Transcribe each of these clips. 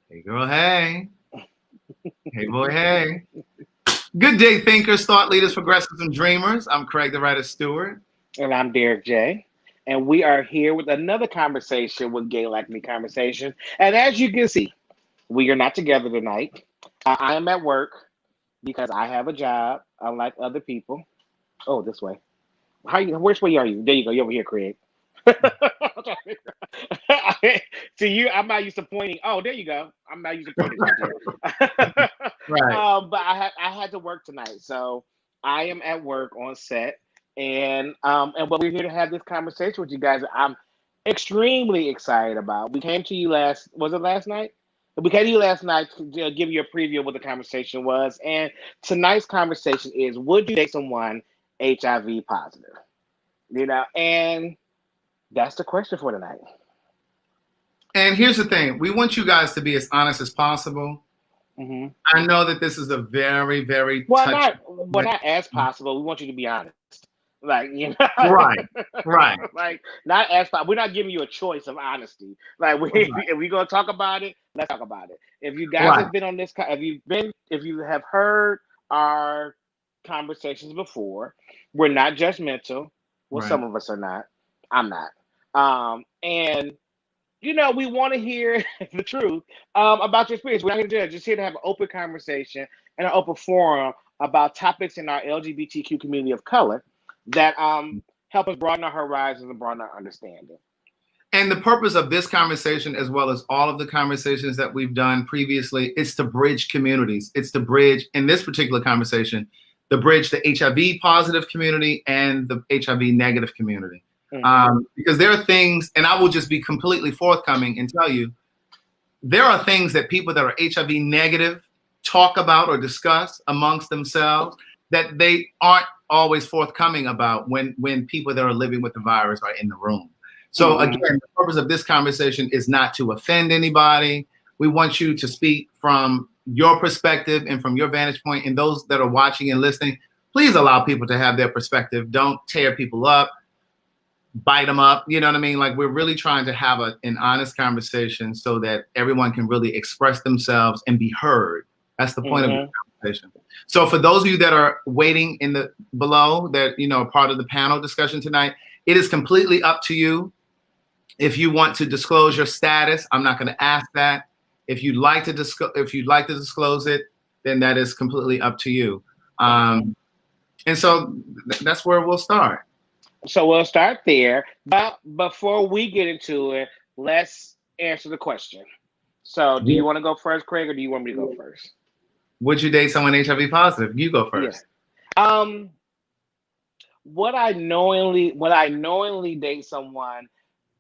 Hey, girl, hey. Hey, boy, hey. Good day, thinkers, thought leaders, progressives, and dreamers. I'm Craig the Writer Stewart. And I'm Derek J. And we are here with another conversation with Gay Like Me Conversation. And as you can see, we are not together tonight. I am at work because I have a job, unlike other people. Oh, this way. Which way are you? There you go. You're over here, Craig. To you, I'm not used to pointing. Oh, there you go. I'm not used to pointing right here. Right. But I had to work tonight, so I am at work on set, and what we're here to have this conversation with you guys. I'm extremely excited about. We came to you last. Was it last night? We came to you last night to give you a preview of what the conversation was, and tonight's conversation is: would you date someone HIV positive? And that's the question for tonight. And here's the thing. We want you guys to be as honest as possible. Hmm. I know that this is a very, very Well, touchy not as possible. We want you to be honest. Like Right, right, like not as we're not giving you a choice of honesty. Like right, if we're gonna talk about it, let's talk about it. If you guys right, have been on this, if you have heard our conversations before, we're not judgmental. Well, right. some of us are not. I'm not. And we want to hear the truth about your experience. We're not here to judge, just here to have an open conversation and an open forum about topics in our LGBTQ community of color that help us broaden our horizons and broaden our understanding. And the purpose of this conversation, as well as all of the conversations that we've done previously, is to bridge communities. It's to bridge, in this particular conversation, the bridge the HIV positive community and the HIV negative community. Mm-hmm. Because there are things, and I will just be completely forthcoming and tell you, there are things that people that are HIV negative talk about or discuss amongst themselves that they aren't always forthcoming about when people that are living with the virus are in the room. So again, Mm-hmm. the purpose of this conversation is not to offend anybody. We want you to speak from your perspective and from your vantage point. And those that are watching and listening, please allow people to have their perspective. Don't tear people up, bite them up. You know what I mean? Like, we're really trying to have an honest conversation so that everyone can really express themselves and be heard. That's the point of the Mm-hmm. conversation. So for those of you that are waiting in the below that, are part of the panel discussion tonight, it is completely up to you. If you want to disclose your status, I'm not going to ask that. If you'd like to disclose it, then that is completely up to you. Okay. And so that's where we'll start. So we'll start there. But before we get into it, let's answer the question. So do you want to go first, Craig, or do you want me to go first? Would you date someone HIV positive? You go Yeah. first. Um, would I knowingly date someone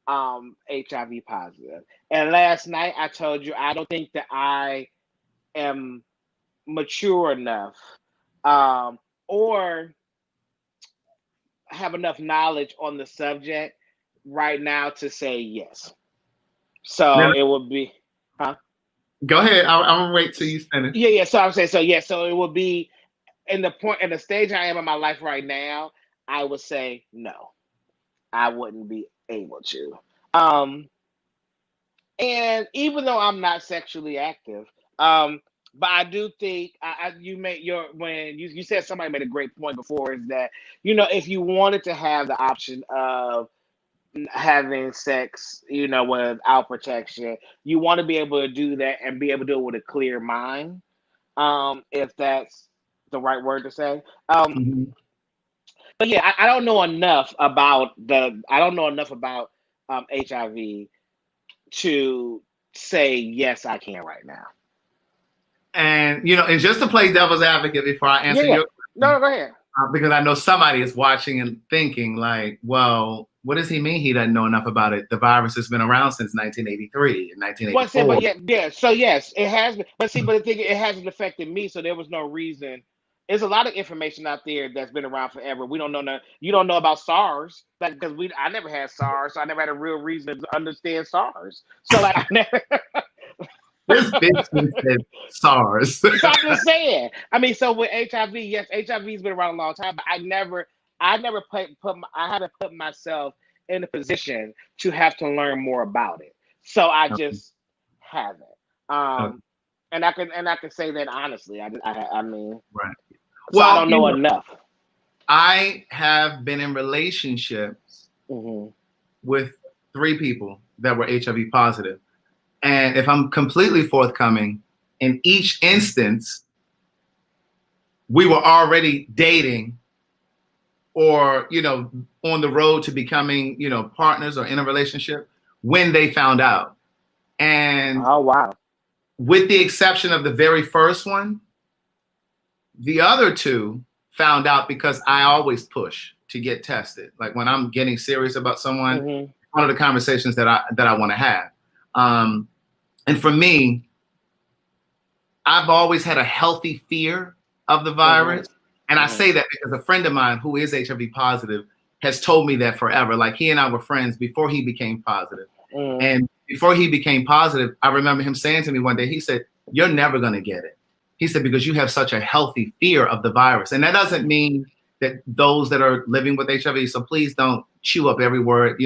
HIV positive? And last night I told you I don't think that I am mature enough or have enough knowledge on the subject right now to say yes. No, So no, it would be, huh? go ahead. I'm gonna wait till you finish. Yeah, yeah. So I'm saying, so yeah. So it would be in the stage I am in my life right now. I would say no. I wouldn't be able to. Um, and even though I'm not sexually active, but I do think you made your when you said somebody made a great point before is that if you wanted to have the option of having sex, without protection, you want to be able to do that and be able to do it with a clear mind. If that's the right word to say. Mhm. But yeah, I don't know enough about HIV to say yes, I can right now. And and just to play devil's advocate before I Yeah, answer yeah. your No, question, no, go ahead. because I know somebody is watching and thinking like, well, what does he mean he doesn't know enough about it? The virus has been around since 1983 and Well, see, but 1984. yeah, yeah. So yes, it has been. But see, but the thing, it hasn't affected me, so there was no reason. There's a lot of information out there that's been around forever. We don't know. You don't know about SARS, like because I never had SARS, so I never had a real reason to understand SARS. So like, I never. This bitch said SARS. So I'm just saying. I mean, so with HIV, yes, HIV's been around a long time, but I never I haven't put myself in a position to have to learn more about it. So I just haven't. Okay. And I can say that honestly. I mean, Right. so I Well, don't know enough. I have been in relationships Hmm. with 3 people that were HIV positive. And if I'm completely forthcoming, in each instance, we were already dating or, on the road to becoming, partners or in a relationship when they found out. And Oh wow. with the exception of the very first one, the other 2 found out because I always push to get tested. Like when I'm getting serious about someone, Hmm. one of the conversations that I want to have. Um, and for me, I've always had a healthy fear of the Hmm. virus. And I say that because a friend of mine who is HIV positive has told me that forever. Like he and I were friends before he became positive. Hmm. And before he became positive, I remember him saying to me one day, he said, "You're never going to get it." He said, "Because you have such a healthy fear of the virus." And that doesn't mean that those that are living with HIV, so please don't chew up every word,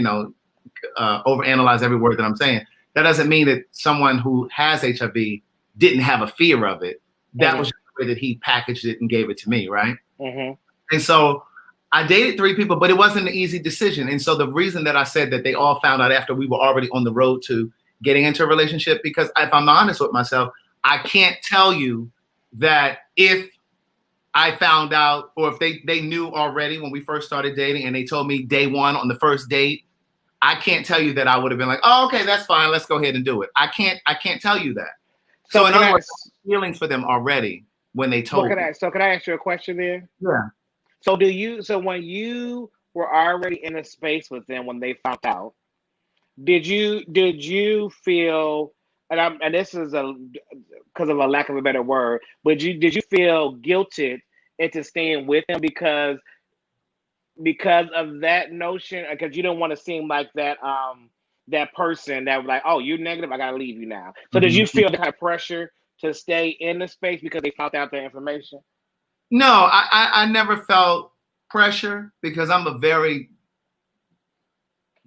overanalyze every word that I'm saying. That doesn't mean that someone who has HIV didn't have a fear of it. That was Hmm. just the way that he packaged it and gave it to me, right? Hmm. And so I dated 3 people, but it wasn't an easy decision. And so the reason that I said that they all found out after we were already on the road to getting into a relationship, because if I'm honest with myself, I can't tell you that if I found out or if they knew already when we first started dating and they told me day one on the first date, I can't tell you that I would have been like, "Oh, okay, that's fine. Let's go ahead and do it." I can't tell you that. So So in can other I? words, I had feelings for them already when they What told can me. I? So can I ask you a question then? Yeah. So do you? So when you were already in a space with them when they found out, did you feel? And this is a because of a lack of a better word, but did you feel guilted into staying with them because of that notion? Because you don't want to seem like that person that was like, oh, you're negative, I gotta leave you now. So did you Mhm. feel the kind of pressure to stay in the space because they found out the information? No, I never felt pressure because I'm a very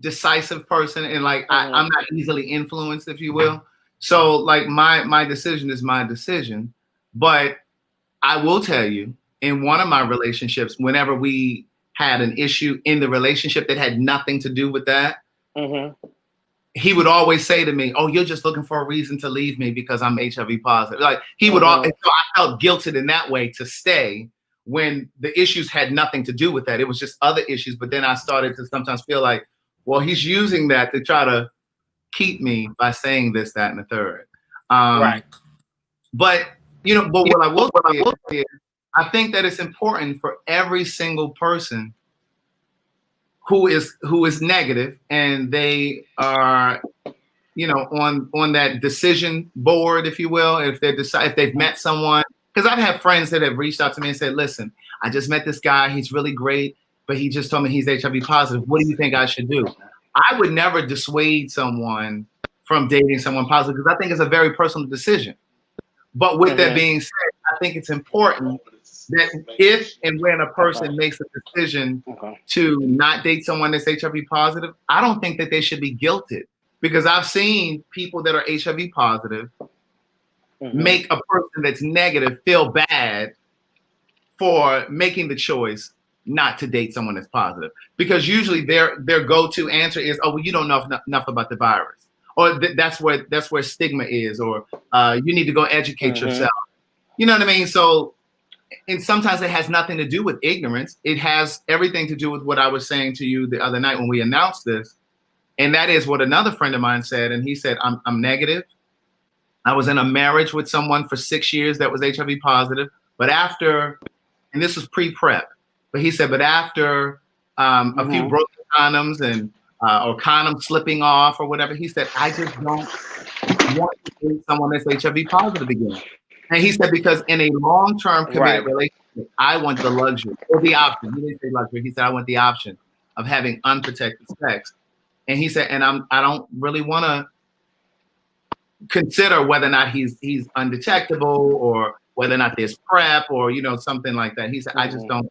decisive person and like I'm Hmm. not easily influenced, if you will. So like my decision is my decision. But I will tell you, in one of my relationships, whenever we had an issue in the relationship that had nothing to do with that, Hmm. he would always say to me, "Oh, you're just looking for a reason to leave me because I'm HIV positive." Like he would all, Hmm. so I felt guilted in that way to stay when the issues had nothing to do with that. It was just other issues. But then I started to sometimes feel like, well, he's using that to try to keep me by saying this, that, and the third. Right. But but what I will say is, I think that it's important for every single person who is negative and they are on that decision board, if you will, if they've met someone, because I've had friends that have reached out to me and said, "Listen, I just met this guy. He's really great, but he just told me he's HIV positive. What do you think I should do?" I would never dissuade someone from dating someone positive because I think it's a very personal decision. But with that Hmm. being said, I think it's important that if and when a Okay. person makes a decision Okay. to not date someone that's HIV positive, I don't think that they should be guilted because I've seen people that are HIV positive Hmm. make a person that's negative feel bad for making the choice not to date someone that's positive because usually their go-to answer is, "Oh, well, you don't know enough about the virus," or that's where stigma is, or you need to go educate Hmm. yourself. You know what I mean? So, and sometimes it has nothing to do with ignorance. It has everything to do with what I was saying to you the other night when we announced this. And that is what another friend of mine said. And he said, I'm negative. I was in a marriage with someone for 6 years that was HIV positive. But after, and this was pre-prep, but he said, but after a few Hmm. broken condoms and or condoms slipping off or whatever, he said, I just don't want to date someone that's HIV positive again. And he said, because in a long-term committed Right. relationship, I want the luxury or the option. He didn't say luxury. He said, I want the option of having unprotected sex. And he said, and I don't really want to consider whether or not he's undetectable or whether or not there's prep or something like that. He said, I just Hmm.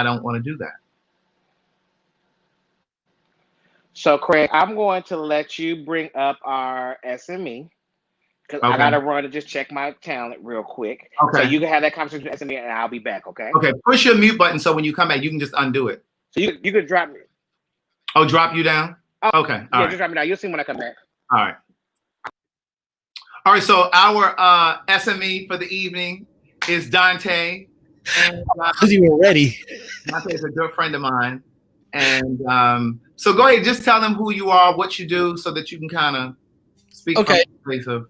don't want to do that. So, Craig, I'm going to let you bring up our SME, because I Okay. gotta run and just check my talent real quick. So Okay. you can have that conversation with SME, and I'll be back. Okay. Okay. Push your mute button so when you come back, you can just undo it. So you could drop me. Oh, drop you down. Oh, Okay. yeah, All right. just drop me down. You'll see when I come back. All right. All right. So our SME for the evening is Dante, and Because you were ready. Dante is a good friend of mine. And so go ahead, just tell them who you are, what you do, so that you can kind of speak from the place of.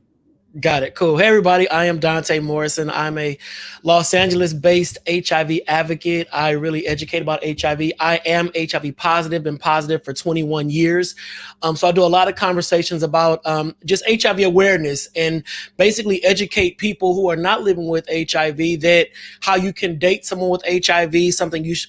Got it. Cool. Hey, everybody. I am Dante Morrison. I'm a Los Angeles-based HIV advocate. I really educate about HIV. I am HIV positive, been positive for 21 years. So I do a lot of conversations about just HIV awareness and basically educate people who are not living with HIV that how you can date someone with HIV,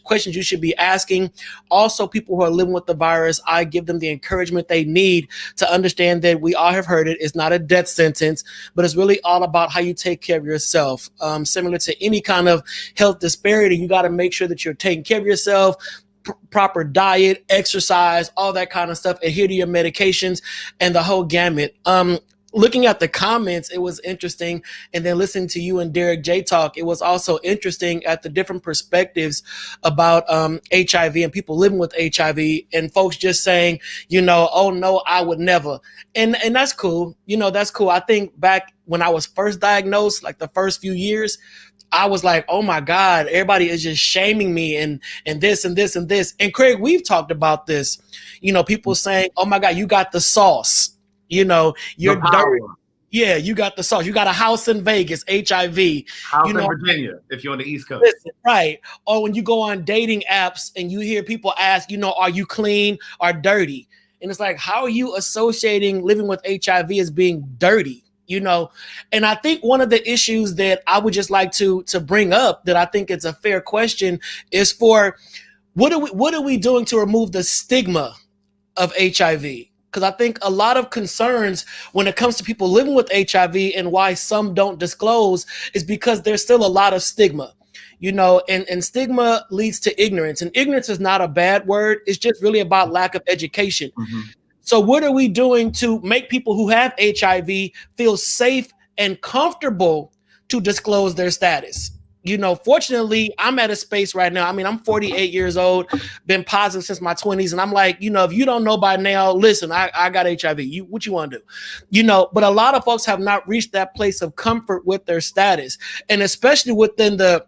questions you should be asking. Also, people who are living with the virus, I give them the encouragement they need to understand that we all have heard it. It's not a death sentence, but it's really all about how you take care of yourself. Similar to any kind of health disparity, you got to make sure that you're taking care of yourself, proper diet, exercise, all that kind of stuff, adhere to your medications and the whole gamut. Looking at the comments, it was interesting. And then listening to you and Derek J talk, it was also interesting at the different perspectives about HIV and people living with HIV and folks just saying, oh no, I would never. And that's cool. That's cool. I think back when I was first diagnosed, like the first few years, I was like, oh my God, everybody is just shaming me and this and this and this. And Craig, we've talked about this, people saying, oh my God, you got the sauce. You're dirty. Yeah, you got the sauce. You got a house in Vegas, HIV. House in Virginia, if you're on the East Coast. Listen, right. Or when you go on dating apps and you hear people ask, are you clean or dirty? And it's like, how are you associating living with HIV as being dirty? And I think one of the issues that I would just like to bring up that I think it's a fair question is for what are we doing to remove the stigma of HIV? Because I think a lot of concerns when it comes to people living with HIV and why some don't disclose is because there's still a lot of stigma, and stigma leads to ignorance. And ignorance is not a bad word. It's just really about lack of education. Mm-hmm. So what are we doing to make people who have HIV feel safe and comfortable to disclose their status? Fortunately, I'm at a space right now. I mean, I'm 48 years old, been positive since my 20s. And I'm like, if you don't know by now, listen, I got HIV. What you want to do? But a lot of folks have not reached that place of comfort with their status. And especially within the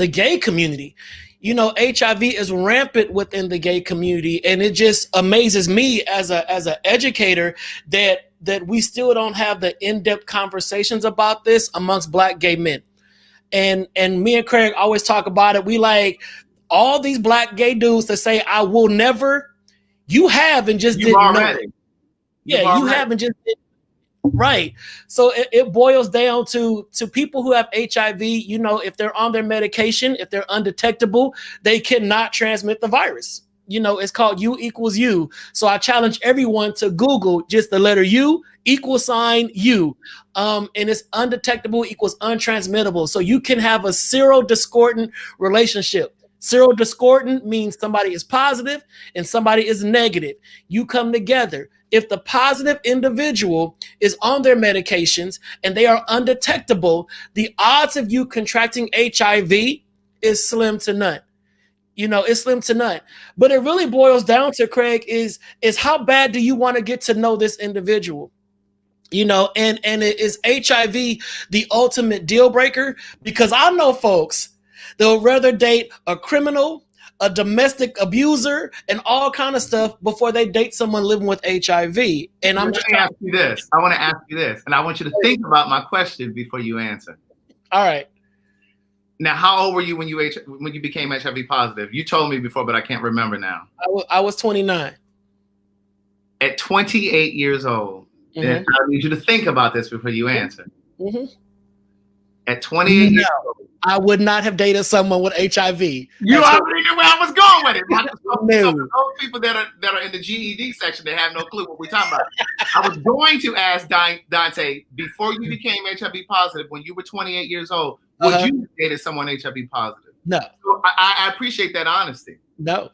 gay community. HIV is rampant within the gay community. And it just amazes me as an educator that we still don't have the in-depth conversations about this amongst Black gay men. And me and Craig always talk about it. We like all these Black gay dudes that say, I will never, you have and just didn't know it. Yeah, you have and just didn't. Right. So it boils down to people who have HIV, if they're on their medication, if they're undetectable, they cannot transmit the virus. It's called U equals U. So I challenge everyone to Google just the letter U =U. And it's undetectable equals untransmittable. So you can have a serodiscordant relationship. Serodiscordant means somebody is positive and somebody is negative. You come together. If the positive individual is on their medications and they are undetectable, the odds of you contracting HIV is slim to none. It's slim to none. But it really boils down to, Craig, is how bad do you want to get to know this individual? And is HIV the ultimate deal breaker? Because I know folks, they'll rather date a criminal, a domestic abuser, and all kind of stuff before they date someone living with HIV. And I'm just ask you this. I want to ask you this, and I want you to think about my question before you answer. All right. Now, how old were you when you became HIV positive? You told me before, but I can't remember now. I was 29. At 28 years old, mm-hmm. And I need you to think about this before you answer. Mm-hmm. At 28 years old, I would not have dated someone with HIV. You already knew where I was going with it. So for those people that are in the GED section, they have no clue what we're talking about. I was going to ask Dante, before you became HIV positive, when you were 28 years old, would you have dated someone HIV positive? No. So I appreciate that honesty. No.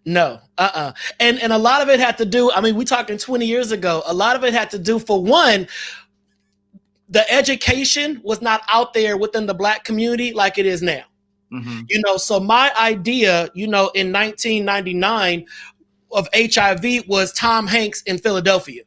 No. And a lot of it had to do, I mean, we're talking 20 years ago. A lot of it had to do, for one, the education was not out there within the Black community like it is now. Mm-hmm. You know, so my idea, you know, in 1999 of HIV was Tom Hanks in Philadelphia.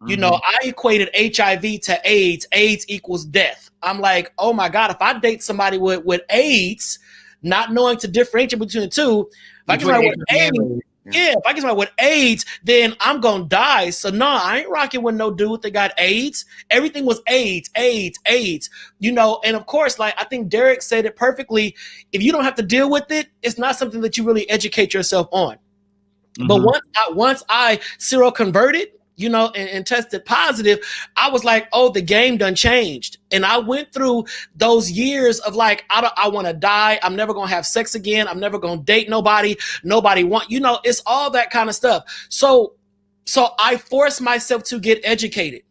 You know, I equated HIV to AIDS. AIDS equals death. I'm like, oh my God, if I date somebody with AIDS, not knowing to differentiate between the two, if I get somebody with AIDS, if I get somebody with AIDS, then I'm gonna die. So no, I ain't rocking with no dude that got AIDS. Everything was AIDS, AIDS, AIDS. You know, and of course, like I think Derek said it perfectly. If you don't have to deal with it, it's not something that you really educate yourself on. But once I seroconverted, you know, and tested positive, I was like, oh, the game done changed. And I went through those years of like, I want to die. I'm never going to have sex again. I'm never going to date nobody. Nobody want, you know, it's all that kind of stuff. So I forced myself to get educated.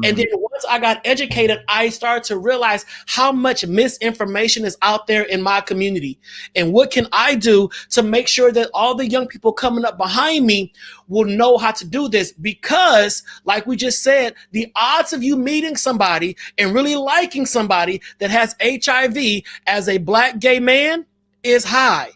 And then once I got educated, I started to realize how much misinformation is out there in my community. And what can I do to make sure that all the young people coming up behind me will know how to do this? Because like we just said, the odds of you meeting somebody and really liking somebody that has HIV as a Black gay man is high.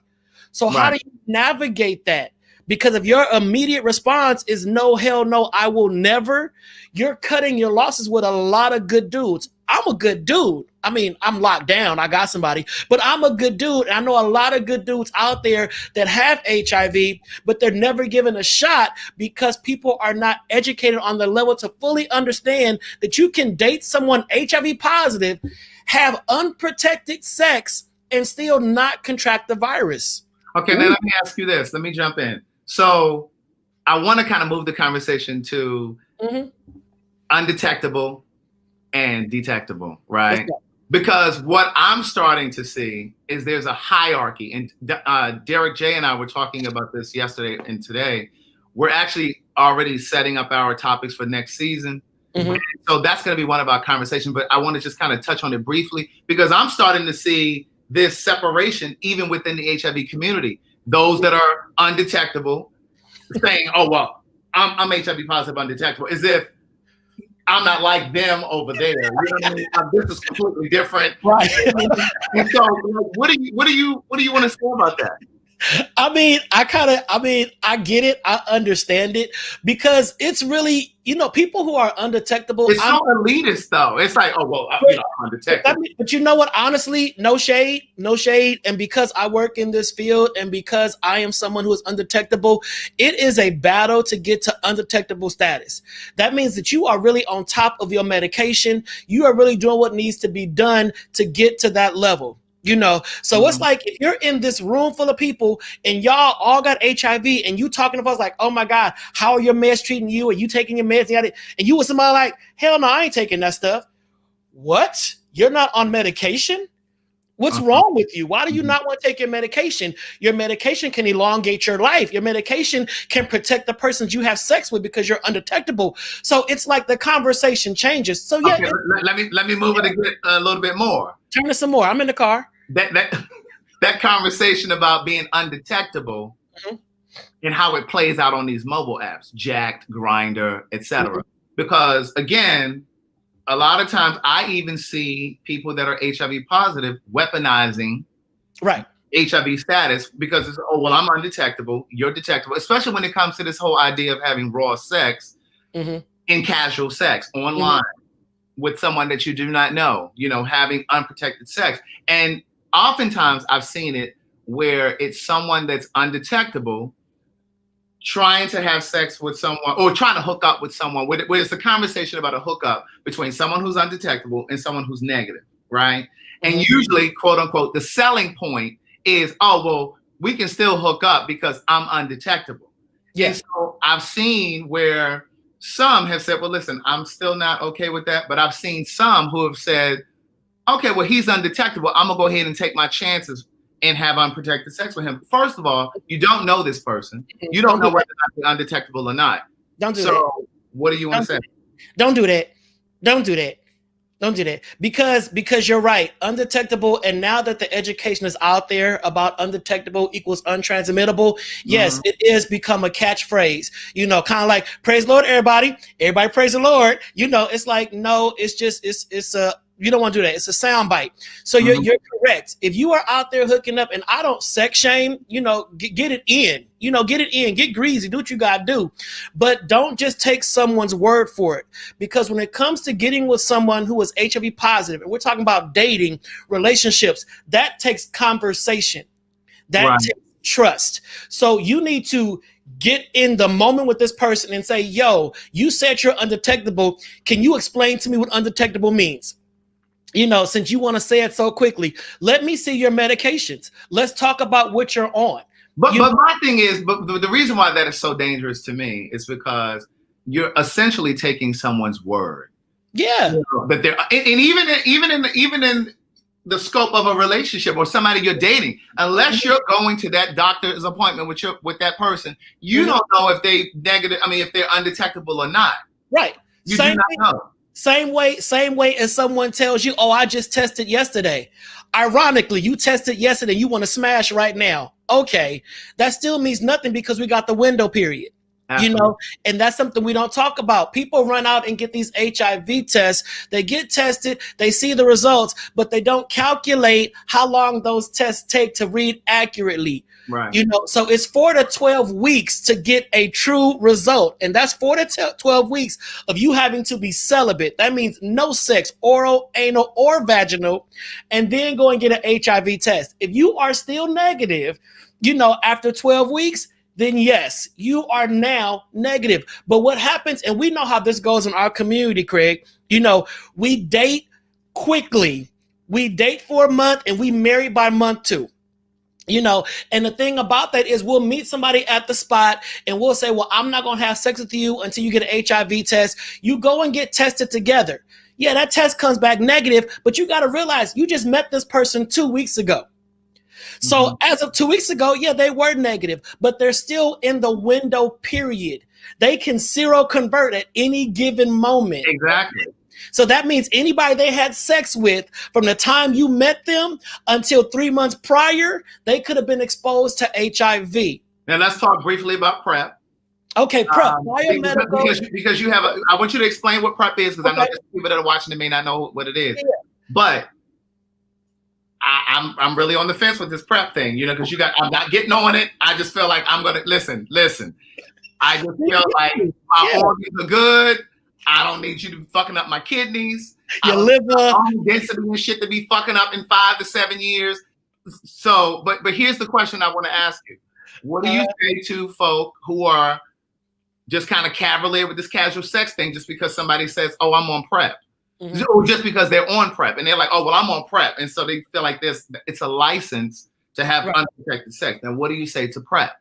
So how do you navigate that? Because if your immediate response is no, hell no, I will never, you're cutting your losses with a lot of good dudes. I'm a good dude. I mean, I'm locked down. I got somebody, but I'm a good dude. I know a lot of good dudes out there that have HIV, but they're never given a shot because people are not educated on the level to fully understand that you can date someone HIV positive, have unprotected sex, and still not contract the virus. Okay, now let me ask you this. Let me jump in. So I want to kind of move the conversation to undetectable and detectable, right? Because what I'm starting to see is there's a hierarchy. And Derek J and I were talking about this yesterday and today. We're actually already setting up our topics for next season. So that's going to be one of our conversations. But I want to just kind of touch on it briefly because I'm starting to see this separation even within the HIV community. Those that are undetectable saying, oh, well, I'm HIV positive, undetectable, as if I'm not like them over there. You know what I mean? This is completely different. Right. And so what do you want to say about that? I mean, I get it. I understand it because it's really, you know, people who are undetectable. It's so elitist though. It's like, oh, well, you know, I'm undetectable. But you know what? Honestly, no shade. And because I work in this field and because I am someone who is undetectable, it is a battle to get to undetectable status. That means that you are really on top of your medication. You are really doing what needs to be done to get to that level. You know, so it's like if you're in this room full of people and y'all all got HIV and you talking to us like, oh my God, how are your meds treating you? Are you taking your meds? And you with somebody like, hell no, I ain't taking that stuff. What? You're not on medication? What's wrong with you? Why do you not want to take your medication? Your medication can elongate your life. Your medication can protect the persons you have sex with because you're undetectable. So it's like the conversation changes. So yeah, okay, let me move it a little bit more. Turn it some more. I'm in the car. That conversation about being undetectable and how it plays out on these mobile apps, Jacked, Grindr, etc. Because again, a lot of times I even see people that are HIV positive weaponizing HIV status because it's, oh, well, I'm undetectable, you're detectable, especially when it comes to this whole idea of having raw sex in casual sex online with someone that you do not know, you know, having unprotected sex. And oftentimes I've seen it where it's someone that's undetectable trying to have sex with someone or trying to hook up with someone where it's a conversation about a hookup between someone who's undetectable and someone who's negative, right? And usually, quote unquote, the selling point is, oh, well, we can still hook up because I'm undetectable. And so I've seen where some have said, well, listen, I'm still not okay with that. But I've seen some who have said, okay, well, he's undetectable. I'm going to go ahead and take my chances and have unprotected sex with him. First of all, you don't know this person. You don't know whether or not they're undetectable or not. Don't do that. So what do you want to say? Don't do that. Don't do that. Don't do that because you're right. Undetectable, and now that the education is out there about undetectable equals untransmittable, yes, it is become a catchphrase. Kind of like praise the Lord, everybody. Everybody praise the Lord. It's like no, it's just it's a you don't want to do that. It's a soundbite. So you're correct. If you are out there hooking up, and I don't sex shame, get it in. Get it in. Get greasy. Do what you gotta do, but don't just take someone's word for it. Because when it comes to getting with someone who is HIV positive, and we're talking about dating, relationships, that takes conversation. That takes trust. So you need to get in the moment with this person and say, "Yo, you said you're undetectable. Can you explain to me what undetectable means?" Since you want to say it so quickly, let me see your medications. Let's talk about what you're on. But my thing is, the reason why that is so dangerous to me is because you're essentially taking someone's word. Yeah. That they're, and even in the scope of a relationship or somebody you're dating, unless you're going to that doctor's appointment with that person, you don't know if they negative. I mean, if they're undetectable or not. Right. You do not know. Same way as someone tells you, "Oh, I just tested yesterday." Ironically, you tested yesterday, you want to smash right now. Okay, that still means nothing because we got the window period. Absolutely. And that's something we don't talk about. People run out and get these HIV tests. They get tested, they see the results, but they don't calculate how long those tests take to read accurately. Right. So it's 4 to 12 weeks to get a true result. And that's 4 to 12 weeks of you having to be celibate. That means no sex, oral, anal, or vaginal, and then go and get an HIV test. If you are still negative, after 12 weeks, then yes, you are now negative. But what happens, and we know how this goes in our community, Craig, we date quickly. We date for a month and we marry by month 2. And the thing about that is we'll meet somebody at the spot and we'll say, well, I'm not going to have sex with you until you get an HIV test. You go and get tested together. Yeah, that test comes back negative, but you got to realize you just met this person 2 weeks ago. So as of 2 weeks ago, yeah, they were negative, but they're still in the window period. They can seroconvert at any given moment. Exactly. So that means anybody they had sex with from the time you met them until 3 months prior, they could have been exposed to HIV. Now let's talk briefly about PrEP. Okay, PrEP. Because you have I want you to explain what PrEP is, because I know there's people that are watching that may not know what it is. Yeah. But I'm really on the fence with this PrEP thing, because I'm not getting on it. I just feel like I'm gonna listen. I just feel like my organs are good. I don't need you to be fucking up my kidneys. Your liver, density and shit to be fucking up in 5 to 7 years. So, but here's the question I want to ask you: what do you say to folk who are just kind of cavalier with this casual sex thing, just because somebody says, "Oh, I'm on PrEP," or just because they're on PrEP and they're like, "Oh, well, I'm on PrEP," and so they feel like it's a license to have unprotected sex. Now, what do you say to PrEP?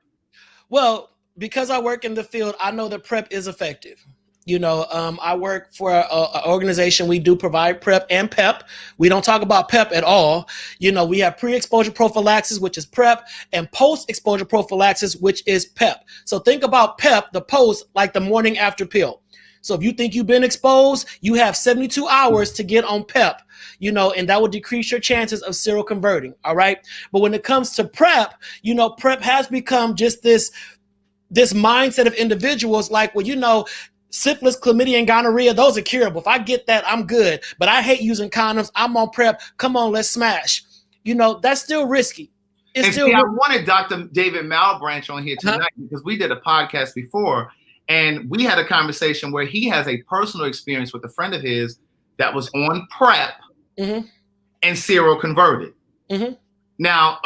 Well, because I work in the field, I know that PrEP is effective. I work for an organization. We do provide PrEP and PEP. We don't talk about PEP at all. We have pre-exposure prophylaxis, which is PrEP, and post-exposure prophylaxis, which is PEP. So think about PEP, the post, like the morning after pill. So if you think you've been exposed, you have 72 hours to get on PEP, and that will decrease your chances of seroconverting. All right. But when it comes to PrEP, PrEP has become just this mindset of individuals like, well, syphilis, chlamydia, and gonorrhea, those are curable. If I get that, I'm good. But I hate using condoms. I'm on PrEP. Come on, let's smash. That's still risky. I wanted Dr. David Malbranch on here tonight because we did a podcast before, and we had a conversation where he has a personal experience with a friend of his that was on PrEP and seroconverted. Now,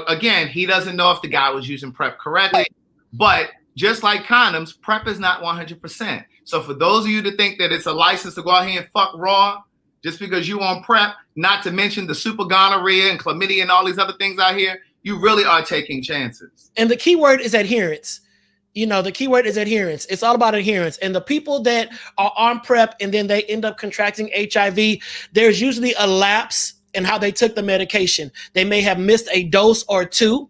again, he doesn't know if the guy was using PrEP correctly, but just like condoms, PrEP is not 100%. So for those of you to think that it's a license to go out here and fuck raw, just because you on PrEP, not to mention the super gonorrhea and chlamydia and all these other things out here, you really are taking chances. And the key word is adherence. The key word is adherence. It's all about adherence. And the people that are on PrEP and then they end up contracting HIV, there's usually a lapse in how they took the medication. They may have missed a dose or two,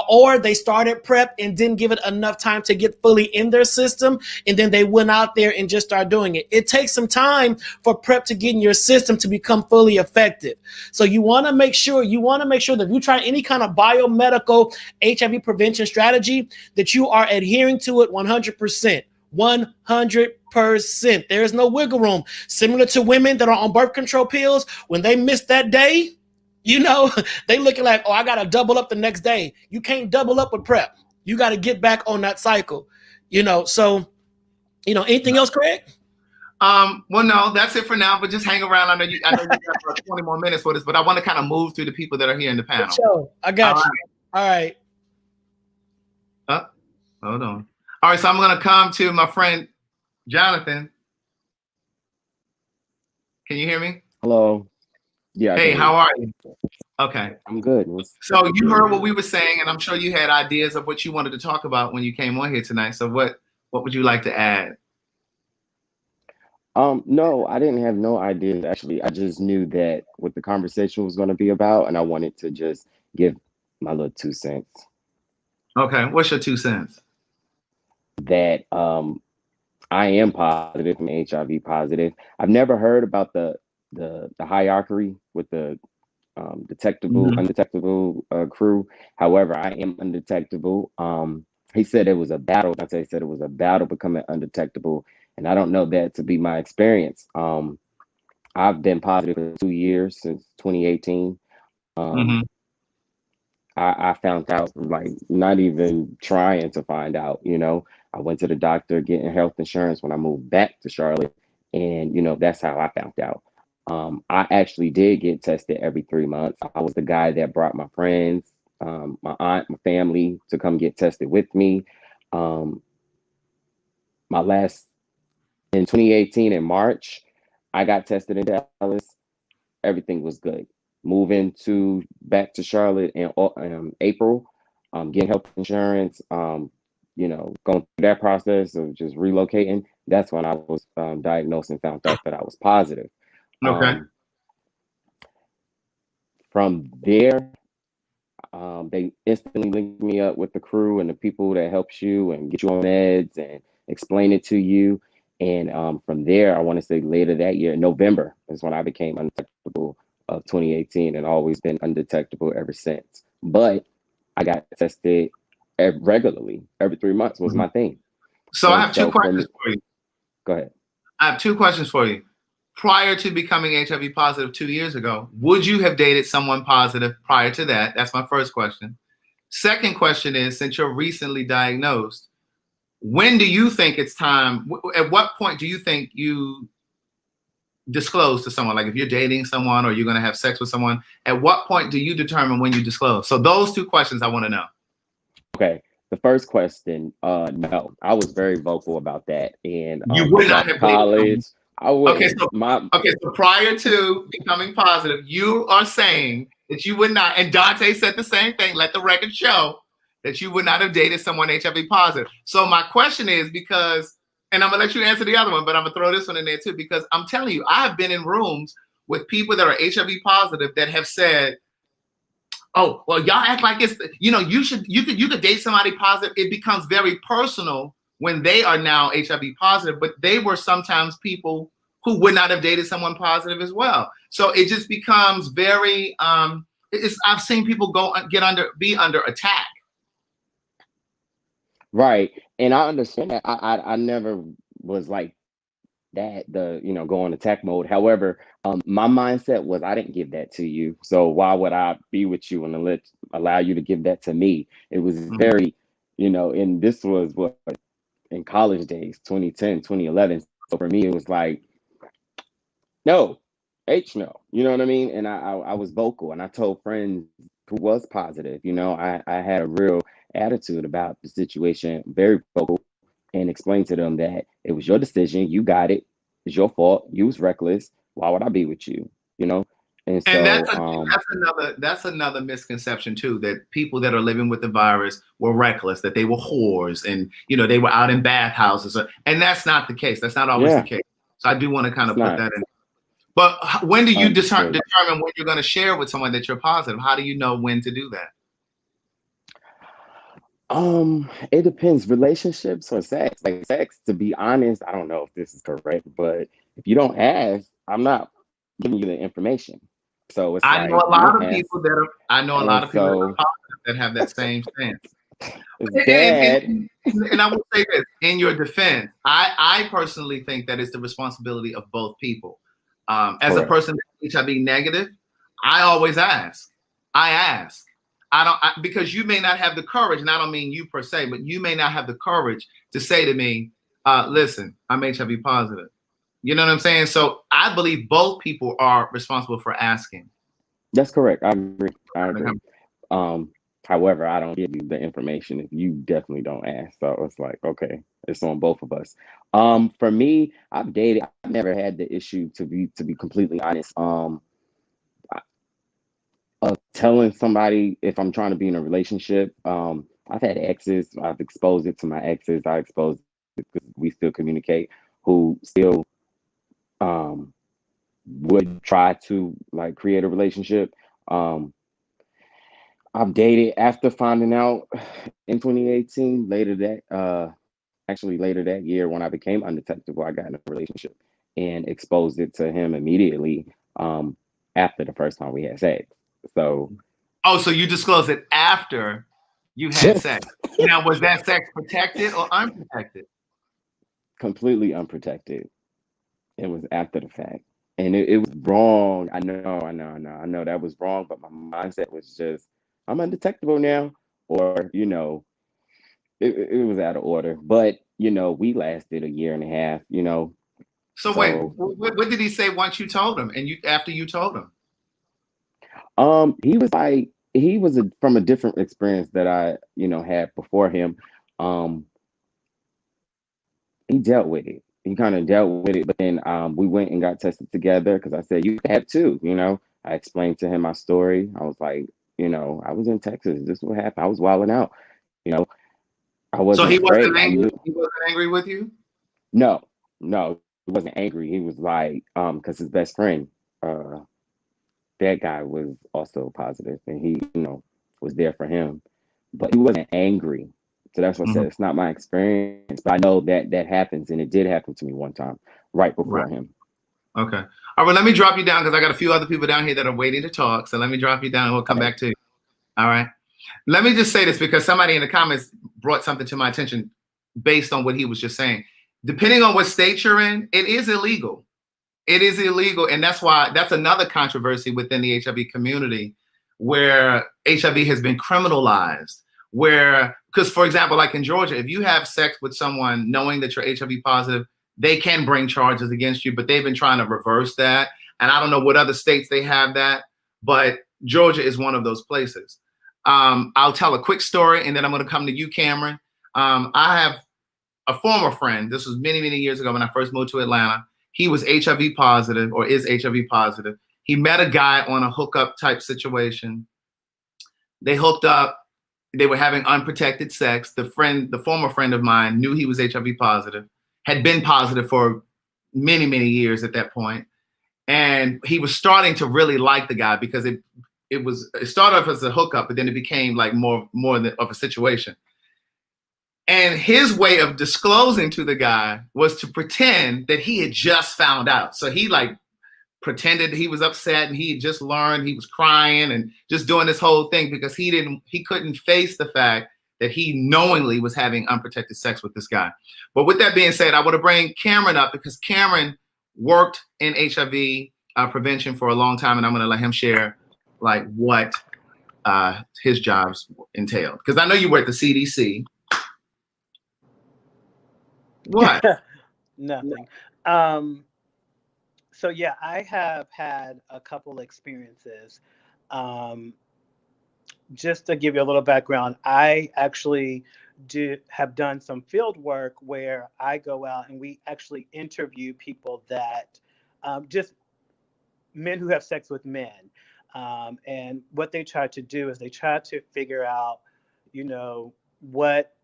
or they started PrEP and didn't give it enough time to get fully in their system, and then they went out there and just started doing it. It takes some time for PrEP to get in your system to become fully effective. So you want to make sure that if you try any kind of biomedical HIV prevention strategy, that you are adhering to it 100%. 100%. There is no wiggle room. Similar to women that are on birth control pills, when they miss that day, they looking like, oh, I got to double up the next day. You can't double up with PrEP. You got to get back on that cycle, So, anything else, Craig? Well, no, that's it for now. But just hang around. I know you got about 20 more minutes for this, but I want to kind of move through the people that are here in the panel. Sure. I got you. All right. Hold on. All right, so I'm going to come to my friend Jonathan. Can you hear me? Hello. Yeah. Hey, how are you? Okay. I'm good. So you heard what we were saying, and I'm sure you had ideas of what you wanted to talk about when you came on here tonight. So what would you like to add? No, I didn't have no ideas, actually. I just knew that what the conversation was going to be about, and I wanted to just give my little 2 cents. Okay. What's your 2 cents? That I am positive and HIV positive. I've never heard about the hierarchy with the detectable, undetectable crew. However, I am undetectable. He said it was a battle. Dante said it was a battle becoming undetectable, and I don't know that to be my experience. I've been positive for 2 years, since 2018. I found out, like, not even trying to find out, I went to the doctor getting health insurance when I moved back to Charlotte. And, that's how I found out. I actually did get tested every 3 months. I was the guy that brought my friends, my aunt, my family to come get tested with me. In 2018 in March, I got tested in Dallas. Everything was good. Moving back to Charlotte in April, getting health insurance, going through that process of just relocating. That's when I was diagnosed and found out that I was positive. Okay. From there, they instantly linked me up with the crew and the people that helps you and get you on meds and explain it to you. And from there, I want to say later that year, November, is when I became undetectable of 2018, and always been undetectable ever since. But I got tested regularly. Every 3 months was my thing. So I have two questions for you. Go ahead. I have two questions for you. Prior to becoming HIV positive 2 years ago, would you have dated someone positive prior to that? That's my first question. Second question is, since you're recently diagnosed, when do you think it's time? At what point do you think you disclose to someone? Like if you're dating someone or you're going to have sex with someone, at what point do you determine when you disclose? So those two questions I want to know. Okay. The first question, no, I was very vocal about that. And you would not have college. I would. Okay, so prior to becoming positive, you are saying that you would not, and Dante said the same thing, let the record show that you would not have dated someone HIV positive. So my question is, because, and I'm gonna let you answer the other one, but I'm gonna throw this one in there too, because I'm telling you, I have been in rooms with people that are HIV positive that have said, oh, well, y'all act like it's, you could date somebody positive. It becomes very personal when they are now HIV positive, but they were sometimes people who would not have dated someone positive as well. So it just becomes very, I've seen people be under attack. Right. And I understand that. I never was like that, go on attack mode. However, my mindset was I didn't give that to you. So why would I be with you and allow you to give that to me? It was very, and this was what, in college days, 2010, 2011. So for me, it was like, no, no, you know what I mean? And I was vocal, and I told friends who was positive, I had a real attitude about the situation, very vocal, and explained to them that it was your decision. You got it. It's your fault. You was reckless. Why would I be with you? And that's another misconception too, that people that are living with the virus were reckless, that they were whores, and they were out in bathhouses, and that's not the case. That's not always the case. So I do want to kind of put that in. But when do you Understood. determine when you're going to share with someone that you're positive? How do you know when to do that? It depends. Relationships or sex. Like sex, to be honest, I don't know if this is correct, but if you don't ask, I'm not giving you the information. So it's I know like a you lot don't of ask. people that are. I know a lot And of people that are so positive that have that same stance. it's And, bad. and I will say this in your defense, I personally think that it's the responsibility of both people. As a Correct. person that's HIV negative, I always ask. I ask. Because you may not have the courage, and I don't mean you per se, but you may not have the courage to say to me, listen, I'm HIV positive. You know what I'm saying? So I believe both people are responsible for asking. That's correct. I agree. I agree. Um, However, I don't give you the information if you definitely don't ask. So it's like, okay, it's on both of us. For me, I've dated. I've never had the issue to be completely honest. Of telling somebody if I'm trying to be in a relationship. I've had exes. I've exposed it to my exes. I exposed it because we still communicate. Who still um would try to like create a relationship. Um, I've dated after finding out in 2018, actually later that year when I became undetectable, I got in a relationship and exposed it to him immediately after the first time we had sex. So Oh, so you disclosed it after you had just sex. Now, was that sex protected or unprotected? completely unprotected. It was after the fact. And it was wrong. I know that was wrong, but my mindset was just, I'm undetectable now. Or, it was out of order. But, we lasted a year and a half, So wait, So what did he say once you told him and you after you told him? he was from a different experience that I, had before him. Um, he dealt with it. He kind of dealt with it, but then we went and got tested together because I said you have too. I explained to him my story. I was like, I was in Texas. This is what happened. I was wilding out. You know, I So wasn't he afraid. wasn't I angry. knew. He wasn't angry with you. No, no, he wasn't angry. He was like, because his best friend, uh, that guy was also positive, and he, was there for him, but he wasn't angry. So that's what I Mhm. said. It's not my experience, but I know that that happens, and it did happen to me one time, right Right. before him. Okay. All right. Let me drop you down because I got a few other people down here that are waiting to talk. So let me drop you down and we'll come Okay. back to you. All right. Let me just say this because somebody in the comments brought something to my attention based on what he was just saying. Depending on what state you're in, it is illegal. It is illegal. And that's another controversy within the HIV community where HIV has been criminalized. Because for example, like in Georgia, if you have sex with someone knowing that you're HIV positive, they can bring charges against you, but they've been trying to reverse that. And I don't know what other states they have that, but Georgia is one of those places. I'll tell a quick story and then I'm going to come to you, Cameron. I have a former friend. This was many, many years ago when I first moved to Atlanta. He was HIV positive or is HIV positive. He met a guy on a hookup type situation. They hooked up. They were having unprotected sex. The former friend of mine knew he was HIV positive, had been positive for many, many years at that point. And he was starting to really like the guy because it started off as a hookup, but then it became like more of a situation. And his way of disclosing to the guy was to pretend that he had just found out. So he like pretended he was upset and he had just learned, he was crying and just doing this whole thing because he couldn't face the fact that he knowingly was having unprotected sex with this guy. But with that being said, I want to bring Cameron up because Cameron worked in HIV prevention for a long time, and I'm going to let him share like what his jobs entailed. Because I know you were at the CDC. What? Nothing. Um, so yeah, I have had a couple experiences. Um, just to give you a little background, I actually have done some field work where I go out and we actually interview people that just men who have sex with men. And what they try to do is they try to figure out, you know, what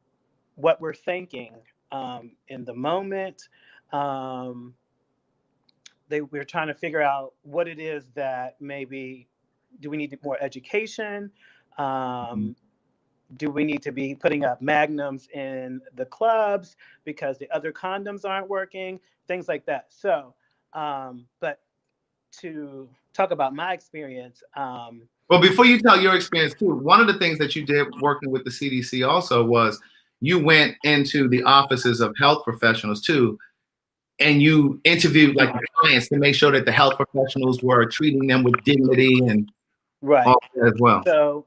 what we're thinking in the moment. Um, we're trying to figure out what it is that maybe, do we need more education? Do we need to be putting up magnums in the clubs because the other condoms aren't working? Things like that. So, but to talk about my experience. Well, before you tell your experience too, one of the things that you did working with the CDC also was you went into the offices of health professionals too, and you interviewed like the clients to make sure that the health professionals were treating them with dignity and Right. all that as well. So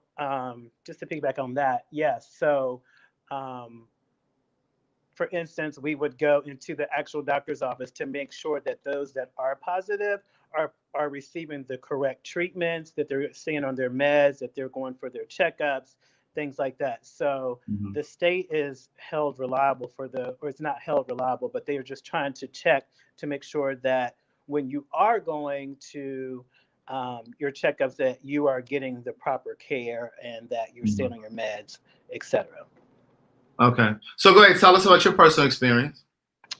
just to piggyback on that, yes. So for instance, we would go into the actual doctor's office to make sure that those that are positive are receiving the correct treatments, that they're staying on their meds, that they're going for their checkups, things like that. So the state is held reliable or it's not held reliable, but they are just trying to check to make sure that when you are going to your checkups, that you are getting the proper care and that you're staying on your meds, etc. Okay. So go ahead, tell us about your personal experience.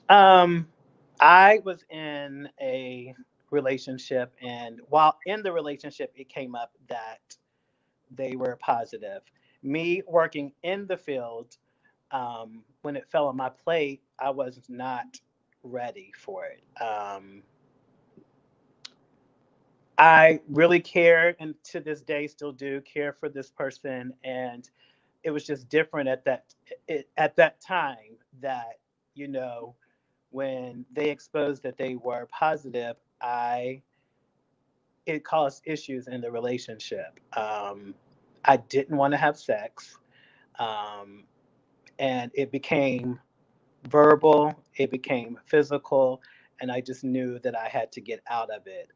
I was in a relationship, and while in the relationship, it came up that they were positive. Me working in the field, when it fell on my plate, I was not ready for it. I really cared, and to this day still do care for this person, and it was just different at that time that, you know, when they exposed that they were positive, it caused issues in the relationship. I didn't want to have sex, and it became verbal, it became physical, and I just knew that I had to get out of it.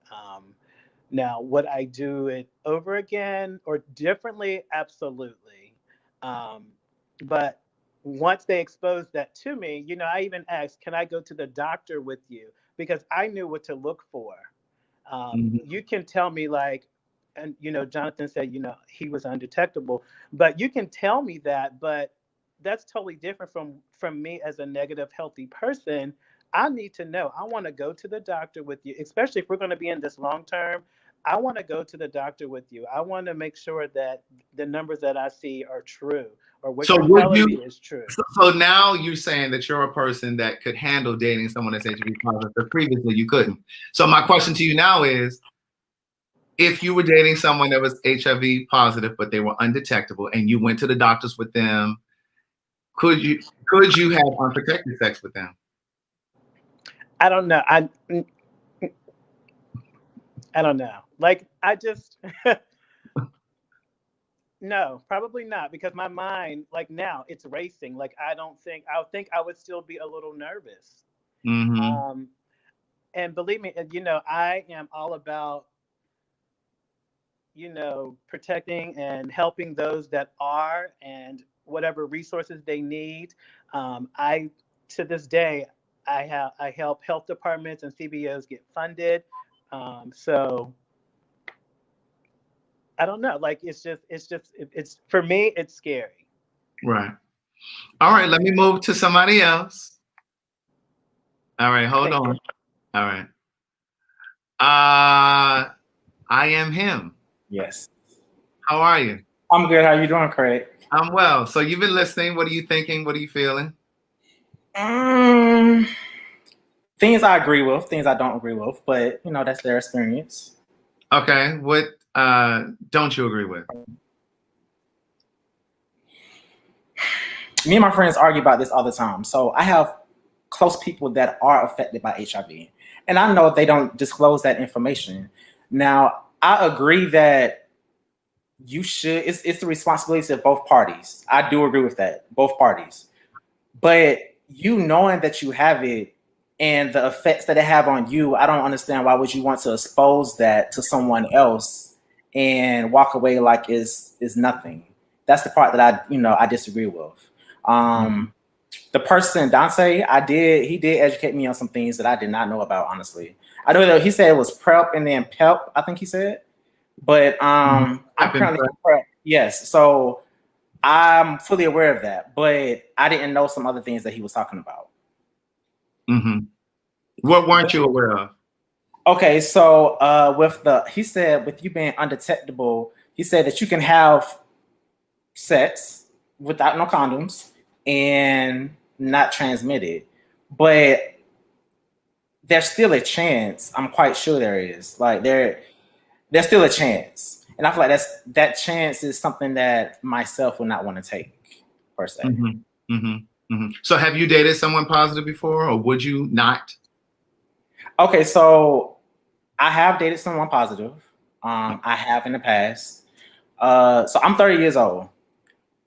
Now, would I do it over again or differently? Absolutely. But once they exposed that to me, you know, I even asked, can I go to the doctor with you? Because I knew what to look for. You can tell me like, and, you know, Jonathan said, you know, he was undetectable, but you can tell me that, but that's totally different from me as a negative, healthy person. I need to know. I want to go to the doctor with you, especially if we're going to be in this long term. I want to go to the doctor with you. I want to make sure that the numbers that I see are true, or what So you're would telling you? me is true. So now you're saying that you're a person that could handle dating someone that's HIV positive, but previously you couldn't. So my question to you now is, if you were dating someone that was HIV positive, but they were undetectable, and you went to the doctors with them, could you have unprotected sex with them? I don't know. I don't know. Like, I just, no, probably not, because my mind, like now, it's racing. Like, I think I would still be a little nervous. And believe me, you know, I am all about, you know, protecting and helping those that are, and whatever resources they need. To this day, I help health departments and CBOs get funded. So I don't know. Like, it's for me, it's scary. Right. All right. Let me move to somebody else. All right. Hold Thank on. you. All right. I am him. Yes. How are you? I'm good. How you doing, Craig? I'm well. So you've been listening. What are you thinking? What are you feeling? Things I agree with, things I don't agree with, but you know, that's their experience. Okay. What don't you agree with? Me and my friends argue about this all the time. So I have close people that are affected by HIV, and I know they don't disclose that information. Now, I agree that you should, it's the responsibility of both parties. I do agree with that, both parties. But you knowing that you have it and the effects that it have on you, I don't understand why would you want to expose that to someone else and walk away like is nothing. That's the part that I disagree with. The person, Dante, he did educate me on some things that I did not know about, honestly. I know that he said it was PrEP and then PEP, I think he said. But I'm currently on PrEP. Yes. So I'm fully aware of that, but I didn't know some other things that he was talking about. What weren't you aware of? Okay, so he said with you being undetectable, he said that you can have sex without no condoms and not transmit it, but there's still a chance. I'm quite sure there is. Like there's still a chance, and I feel like that chance is something that myself would not want to take per se. So have you dated someone positive before, or would you not? Okay, so I have dated someone positive. I have in the past. So I'm 30 years old,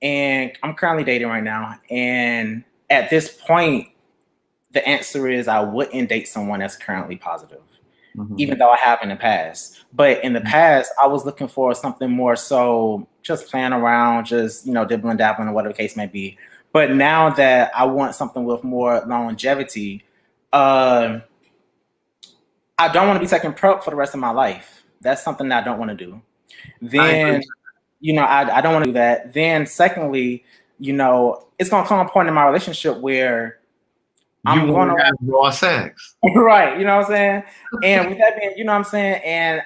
and I'm currently dating right now. And at this point, the answer is I wouldn't date someone that's currently positive, even though I have in the past. But in the past, I was looking for something more so just playing around, just, dibbling, dabbling, or whatever the case may be. But now that I want something with more longevity, I don't want to be taking PrEP for the rest of my life. That's something that I don't want to do. Then, I don't want to do that. Then secondly, it's going to come a point in my relationship where I'm going to have raw sex. Right. You know what I'm saying? And with that being, you know what I'm saying? And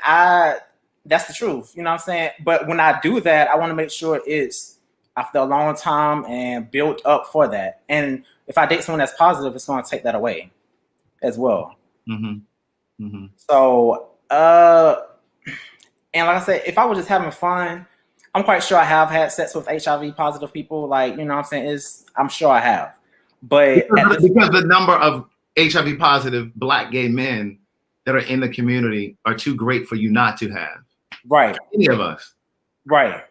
that's the truth. You know what I'm saying? But when I do that, I want to make sure it's after a long time and built up for that. And if I date someone that's positive, it's going to take that away as well. So, and like I said, if I was just having fun, I'm quite sure I have had sex with HIV positive people. Like, you know what I'm saying? I'm sure I have. But because the number of HIV positive Black gay men that are in the community are too great for you not to have. Right. Any of us. Right.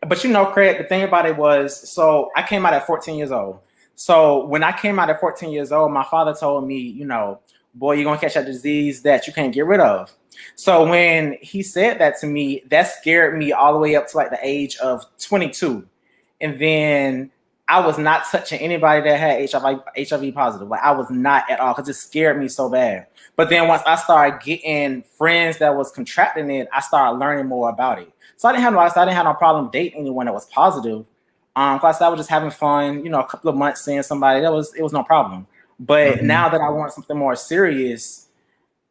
But Craig, the thing about it was, so I came out at 14 years old. So when I came out at 14 years old, my father told me, boy, you're going to catch a disease that you can't get rid of. So when he said that to me, that scared me all the way up to like the age of 22. And then I was not touching anybody that had HIV positive. Like I was not at all, because it scared me so bad. But then once I started getting friends that was contracting it, I started learning more about it. So I didn't have no problem dating anyone that was positive. Plus I was just having fun, a couple of months seeing somebody, it was no problem. But now that I want something more serious,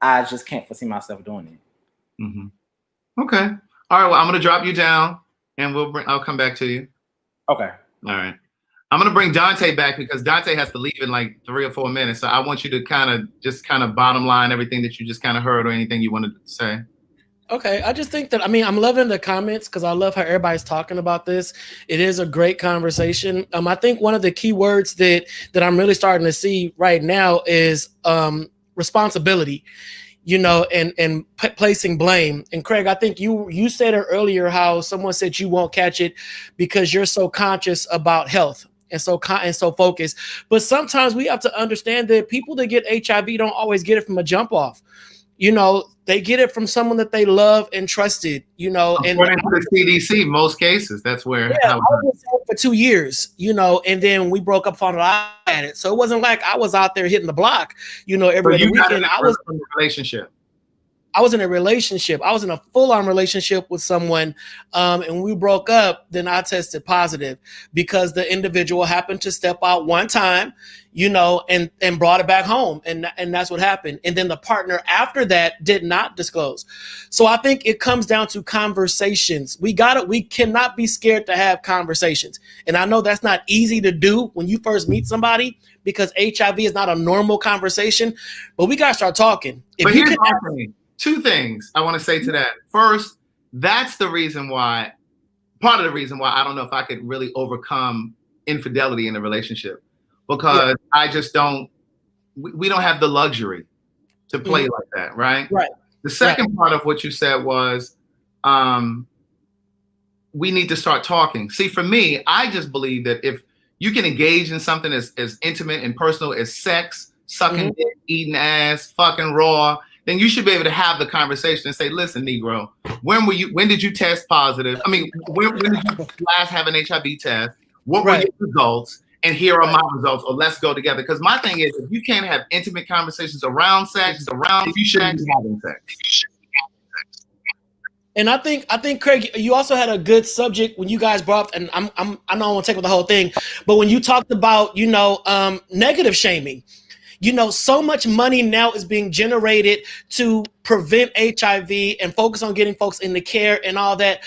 I just can't foresee myself doing it. Okay. All right. Well, I'm going to drop you down and I'll come back to you. Okay. All right. I'm going to bring Dante back because Dante has to leave in like 3 or 4 minutes. So I want you to kind of bottom line everything that you just kind of heard or anything you wanted to say. Okay, I just think that, I'm loving the comments because I love how everybody's talking about this. It is a great conversation. I think one of the key words that I'm really starting to see right now is responsibility, and placing blame. And Craig, I think you said it earlier, how someone said you won't catch it because you're so conscious about health and so focused. But sometimes we have to understand that people that get HIV don't always get it from a jump off. They get it from someone that they love and trusted, and according to the CDC, most cases, that's where. I was for 2 years, and then we broke up on it. I had it. So it wasn't like I was out there hitting the block, every other weekend. I was in a relationship. I was in a relationship. I was in a full-on relationship with someone, and we broke up. Then I tested positive because the individual happened to step out one time, and brought it back home, and that's what happened. And then the partner after that did not disclose. So I think it comes down to conversations. We cannot be scared to have conversations. And I know that's not easy to do when you first meet somebody because HIV is not a normal conversation, but we gotta start talking. But here's my thing. 2 things I want to say to that. First, that's part of the reason why I don't know if I could really overcome infidelity in a relationship, because I just we don't have the luxury to play like that, right? Right. The second part of what you said was we need to start talking. See, for me, I just believe that if you can engage in something as intimate and personal as sex, sucking dick, eating ass, fucking raw, then you should be able to have the conversation and say, listen, Negro, when did you test positive? I mean, when did you last have an HIV test? What were your results? And here are my results, or let's go together. Because my thing is, if you can't have intimate conversations around sex, you shouldn't be having sex. And I think Craig, you also had a good subject when you guys brought up, and I know I won't take with the whole thing, but when you talked about, negative shaming. So much money now is being generated to prevent HIV and focus on getting folks into care and all that,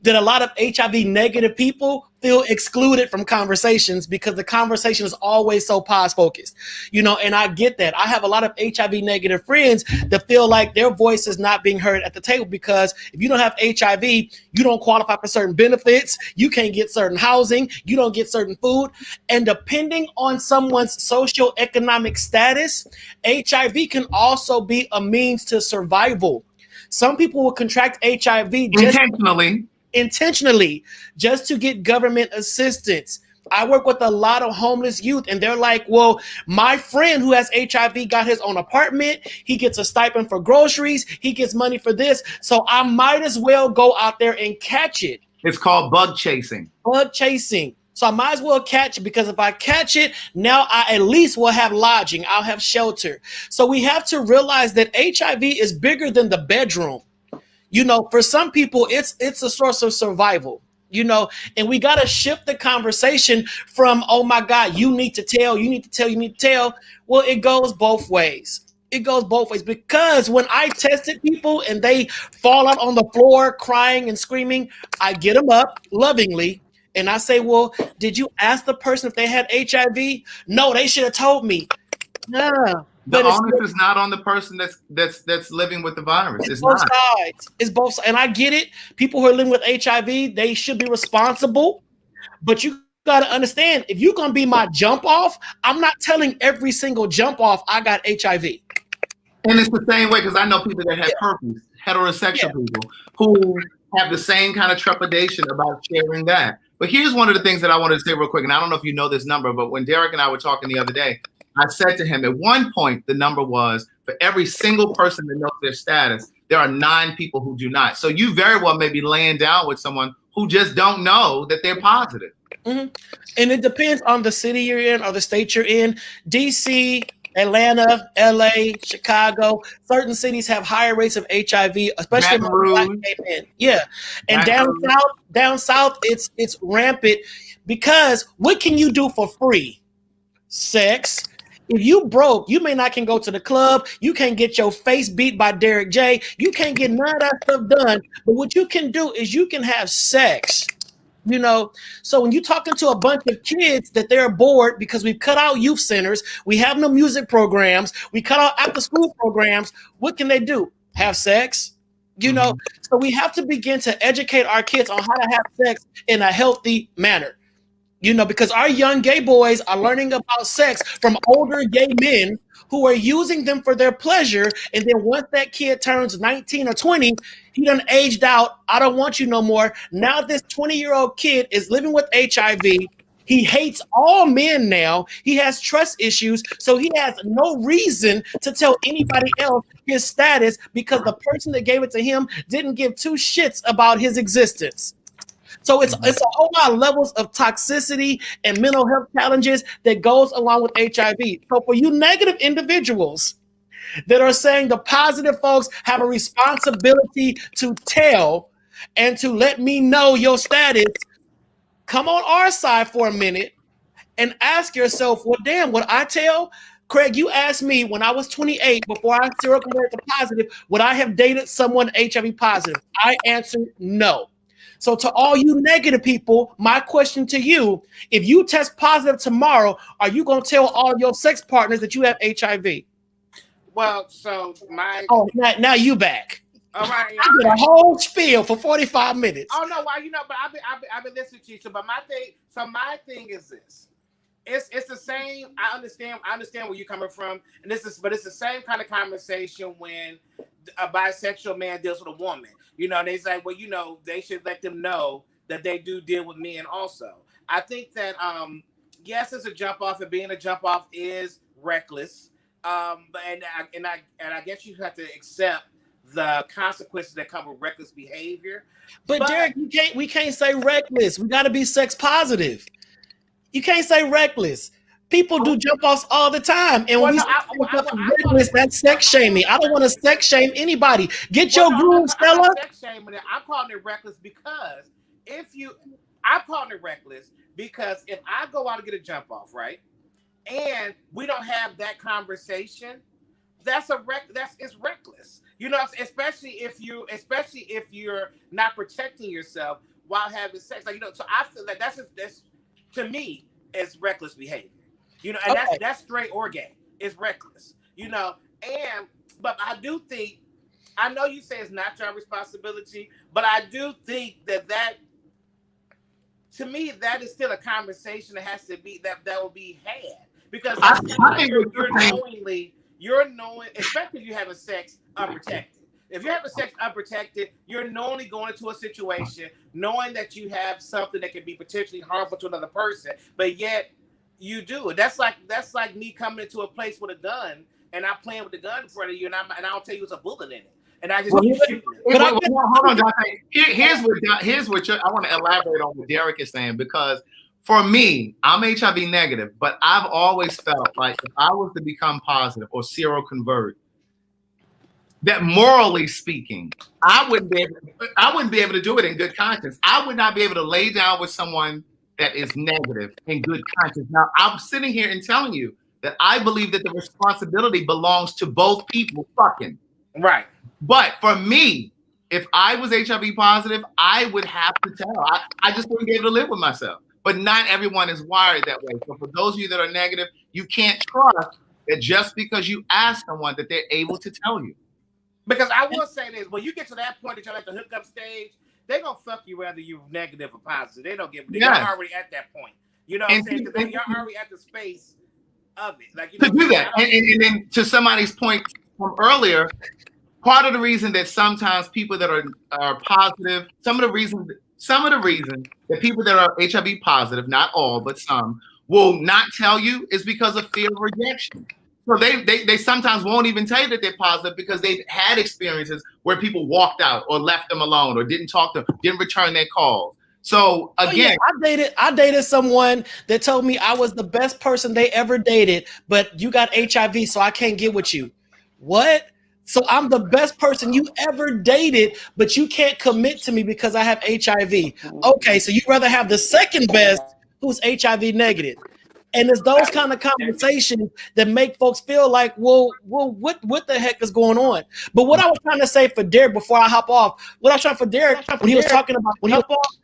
that a lot of HIV negative people feel excluded from conversations because the conversation is always so pause focused, you know, and I get that. I have a lot of HIV negative friends that feel like their voice is not being heard at the table because if you don't have HIV, you don't qualify for certain benefits, you can't get certain housing, you don't get certain food, and depending on someone's socioeconomic status, HIV can also be a means to survival. Some people will contract HIV just intentionally just to get government assistance. I work with a lot of homeless youth and they're like, well, my friend who has HIV got his own apartment. He gets a stipend for groceries. He gets money for this. So I might as well go out there and catch it. It's called bug chasing. Bug chasing. So I might as well catch it because if I catch it, now I at least will have lodging. I'll have shelter. So we have to realize that HIV is bigger than the bedroom. You know, for some people, it's a source of survival, you know, and we got to shift the conversation from, oh my God, you need to tell. Well, it goes both ways. It goes both ways because when I tested people and they fall out on the floor crying and screaming, I get them up lovingly. And I say, well, did you ask the person if they had HIV? No, they should have told me. Nah. The onus is not on the person that's living with the virus. It's both sides. It's both sides. And I get it. People who are living with HIV, they should be responsible. But you got to understand, if you're going to be my jump off, I'm not telling every single jump off I got HIV. And it's the same way because I know people that have herpes, heterosexual people who have the same kind of trepidation about sharing that. But here's one of the things that I wanted to say real quick, and I don't know if you know this number, but when Derek and I were talking the other day, I said to him at one point, the number was for every single person that knows their status, there are 9 people who do not. So you very well may be laying down with someone who just don't know that they're positive. Mm-hmm. And it depends on the city you're in or the state you're in. DC, Atlanta, LA, Chicago, certain cities have higher rates of HIV, especially among Black gay men. Yeah. And down south, it's rampant because what can you do for free? Sex. If you broke, you may not can go to the club. You can't get your face beat by Derek J. You can't get none of that stuff done. But what you can do is you can have sex. You know, so when you're talking to a bunch of kids that they're bored because we've cut out youth centers, we have no music programs, we cut out after school programs, what can they do? Have sex? You know, so we have to begin to educate our kids on how to have sex in a healthy manner. You know, because our young gay boys are learning about sex from older gay men who are using them for their pleasure. And then once that kid turns 19 or 20, he done aged out. I don't want you no more. Now this 20-year-old kid is living with HIV. He hates all men now. He has trust issues. So he has no reason to tell anybody else his status because the person that gave it to him didn't give 2 shits about his existence. So it's a whole lot of levels of toxicity and mental health challenges that goes along with HIV. So for you negative individuals that are saying the positive folks have a responsibility to tell and to let me know your status, come on our side for a minute and ask yourself, well, damn, would I tell? Craig, you asked me when I was 28, before I seroconverted to positive, would I have dated someone HIV positive? I answered no. So to all you negative people, my question to you, if you test positive tomorrow, are you going to tell all your sex partners that you have HIV? Well, so my... Oh, now you back. All right. I did a whole spiel for 45 minutes. Oh, no, why? You know, but I've been listening to you. So, but my thing is this. It's the same. I understand where you're coming from, and it's the same kind of conversation when a bisexual man deals with a woman. You know, they say, well, you know, they should let them know that they do deal with men also. I think that yes, it's a jump off, and being a jump off is reckless. But I guess you have to accept the consequences that come with reckless behavior. But Derek, we can't say reckless. We got to be sex positive. You can't say reckless. People do jump offs all the time, and reckless. That's sex shaming. I don't want to sex shame anybody. Get your groove, Stella. I'm calling it reckless because I'm calling it reckless because if I go out and get a jump off, right, and we don't have that conversation, it's reckless. You know, especially if you're not protecting yourself while having sex. Like, you know, so I feel like that's to me is reckless behavior. You know, and Okay. that's straight or gay. It's reckless. You know, but I do think, I know you say it's not your responsibility, but I do think that to me, that is still a conversation that has to be that will be had, because I like think what you're knowing, especially if you're having sex unprotected. If you're having sex unprotected, you're knowingly going into a situation knowing that you have something that can be potentially harmful to another person, but yet you do it. That's like me coming into a place with a gun and I'm playing with the gun in front of you, and I don't tell you it's a bullet in it, and I just keep shooting it. But hold on, Dante. Here's what I want to elaborate on what Derek is saying, because for me, I'm HIV negative, but I've always felt like if I was to become positive or seroconvert, that morally speaking, I wouldn't be able to do it in good conscience. I would not be able to lay down with someone that is negative in good conscience. Now, I'm sitting here and telling you that I believe that the responsibility belongs to both people fucking. Right. But for me, if I was HIV positive, I would have to tell. I just wouldn't be able to live with myself. But not everyone is wired that way. So for those of you that are negative, you can't trust that just because you ask someone that they're able to tell you. Because I will say this, when you get to that point that you're at the hookup stage, they're going to fuck you whether you're negative or positive. They don't give a You're already at that point. You know what I'm saying? Because you're already at the space of it. Like, you know, to do that. And then to somebody's point from earlier, part of the reason that sometimes people that are positive, some of the reasons that people that are HIV positive, not all, but some, will not tell you is because of fear of rejection. So they sometimes won't even tell you that they're positive because they've had experiences where people walked out or left them alone or didn't talk to them, didn't return their calls. So again, I dated someone that told me I was the best person they ever dated, but you got HIV, so I can't get with you. What? So I'm the best person you ever dated, but you can't commit to me because I have HIV. Okay, so you'd rather have the second best who's HIV negative. And it's those kind of conversations that make folks feel like, well, what the heck is going on? But what I was trying to say for Derek before I hop off, what I was trying for Derek when he was talking about jump off,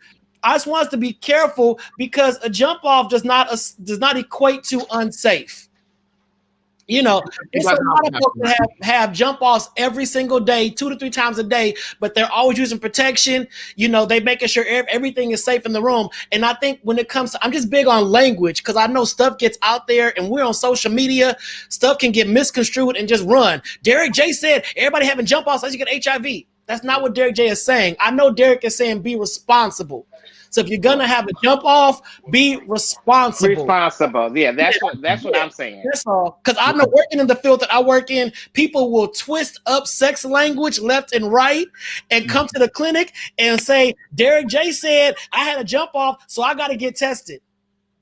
I just want us to be careful because a jump off does not equate to unsafe. You know, it's a lot of folks that have jump offs every single day, 2 to 3 times a day, but they're always using protection. You know, they making sure everything is safe in the room. And I think when it comes to, I'm just big on language because I know stuff gets out there and we're on social media. Stuff can get misconstrued and just run. Derek J said everybody having jump offs as you get HIV. That's not what Derek J is saying. I know Derek is saying be responsible. So if you're gonna have a jump off, be responsible. Responsible, yeah. That's what I'm saying. That's all. Because I know working in the field that I work in, people will twist up sex language left and right, and come to the clinic and say, "Derek J said I had a jump off, so I got to get tested."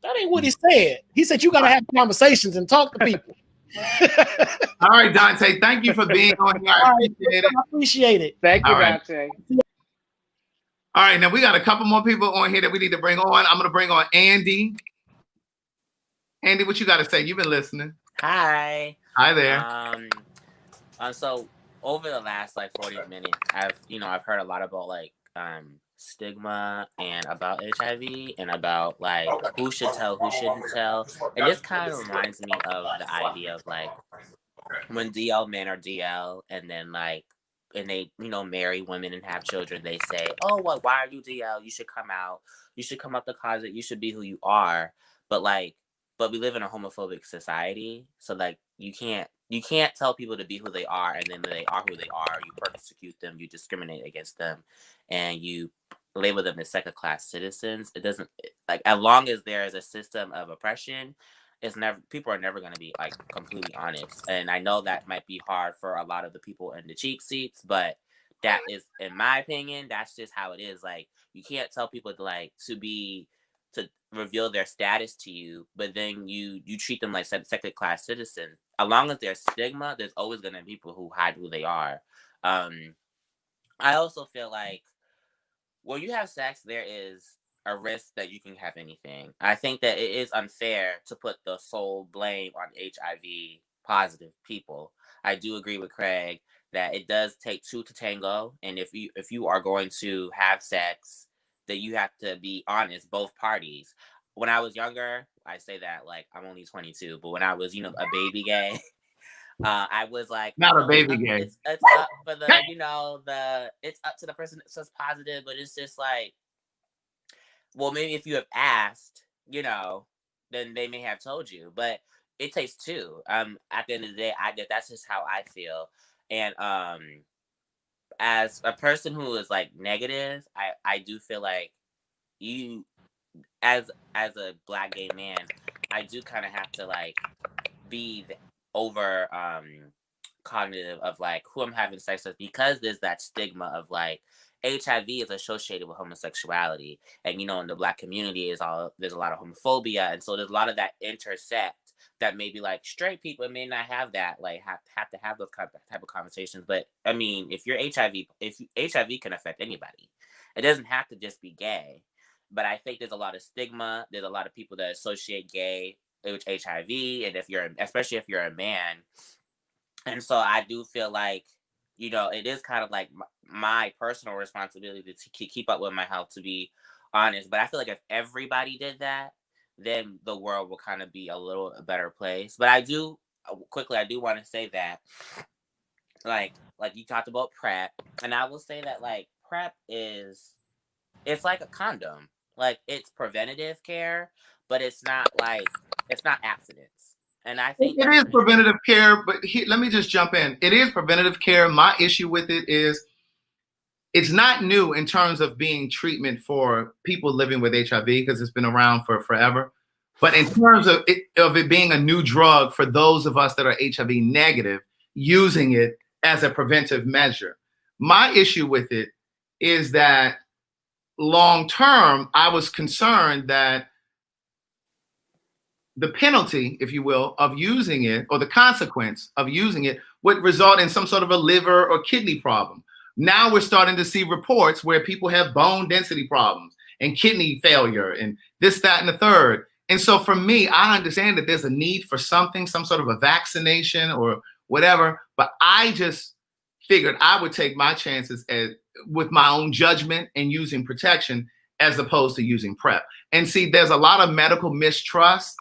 That ain't what he said. He said you got to have conversations and talk to people. All right, Dante. Thank you for being on here. I appreciate it. Thank you, Dante. All right, now we got a couple more people on here that we need to bring on. I'm going to bring on Andy. Andy, what you got to say? You've been listening. Hi. Hi there. So over the last 40 minutes, I've heard a lot about stigma and about HIV and about who should tell, who shouldn't tell. And this kind of reminds me of the idea of when DL men are DL and then and they, marry women and have children, they say, oh, well, why are you DL? You should come out. You should come out the closet. You should be who you are. But we live in a homophobic society. So you can't tell people to be who they are. And then they are who they are. You persecute them. You discriminate against them. And you label them as second-class citizens. It doesn't, as long as there is a system of oppression, people are never going to be completely honest. And I know that might be hard for a lot of the people in the cheap seats, but that is, in my opinion, that's just how it is. You can't tell people to reveal their status to you, but then you treat them like second class citizens. As long as there's stigma, there's always going to be people who hide who they are. I also feel when you have sex, there is a risk that you can have anything. I think that it is unfair to put the sole blame on HIV positive people. I do agree with Craig that it does take two to tango, and if you are going to have sex, that you have to be honest, both parties. When I was younger, I say that like I'm only 22, but when I was, a baby gay, I was like, Not a baby gay. It's up for the, it's up to the person that says positive, but it's just like, well, maybe if you have asked, then they may have told you, but it takes two. At the end of the day, that's just how I feel. And as a person who is like negative, I do feel like you, as a Black gay man, I do kind of have to like be over cognitive of like who I'm having sex with, because there's that stigma of like HIV is associated with homosexuality, and in the Black community there's a lot of homophobia, and so there's a lot of that intersect that maybe like straight people may not have that, like have to have those type of conversations. But I mean, if HIV can affect anybody, it doesn't have to just be gay. But I think there's a lot of stigma. There's a lot of people that associate gay with HIV, and especially if you're a man. And so I do feel like, it is kind of like my personal responsibility to keep up with my health, to be honest. But I feel like if everybody did that, then the world will kind of be a little better place. But I do want to say that, like you talked about PrEP, and I will say that like PrEP it's like a condom. Like, it's preventative care, but it's not abstinence. And I think it is preventative care, but let me just jump in. It is preventative care. My issue with it is it's not new in terms of being treatment for people living with HIV, because it's been around for forever. But in terms of it being a new drug for those of us that are HIV negative, using it as a preventive measure. My issue with it is that long term, I was concerned that the penalty, if you will, of using it, or the consequence of using it, would result in some sort of a liver or kidney problem. Now we're starting to see reports where people have bone density problems and kidney failure and this, that, and the third. And so for me, I understand that there's a need for something, some sort of a vaccination or whatever, but I just figured I would take my chances with my own judgment and using protection as opposed to using PrEP. And see, there's a lot of medical mistrust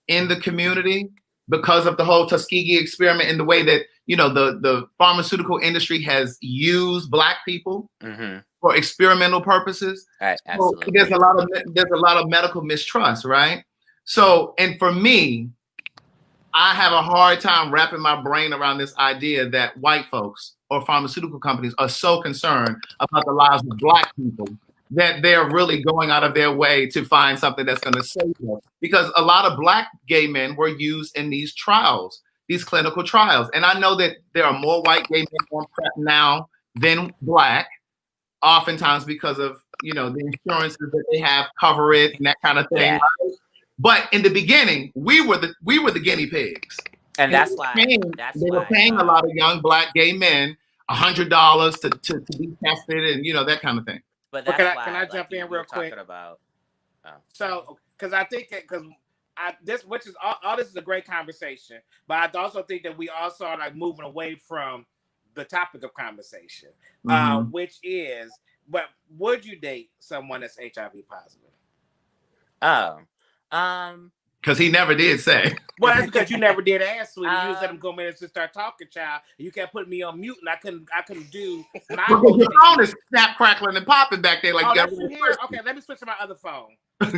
in the community because of the whole Tuskegee experiment and the way that, the pharmaceutical industry has used Black people for experimental purposes. Absolutely. So there's a lot of medical mistrust, right? So, and for me, I have a hard time wrapping my brain around this idea that white folks or pharmaceutical companies are so concerned about the lives of Black people that they're really going out of their way to find something that's going to save them. Because a lot of Black gay men were used in these trials, these clinical trials. And I know that there are more white gay men on PrEP now than Black, oftentimes because of, the insurances that they have cover it and that kind of thing. Yeah. Right? But in the beginning, we were the guinea pigs. And that's why they were paying a lot of young Black gay men $100 to be tested and, that kind of thing. But that's why, can I jump in real quick? So, because I think which is all this is a great conversation, but I also think that we also are like moving away from the topic of conversation, which is, but would you date someone that's HIV positive? Because he never did say. Well, that's because you never did ask, sweetie. You just let him come in and just start talking, child. You kept putting me on mute, and I couldn't do my whole your phone is snap, crackling, and popping back there. Like, okay, let me switch to my other phone.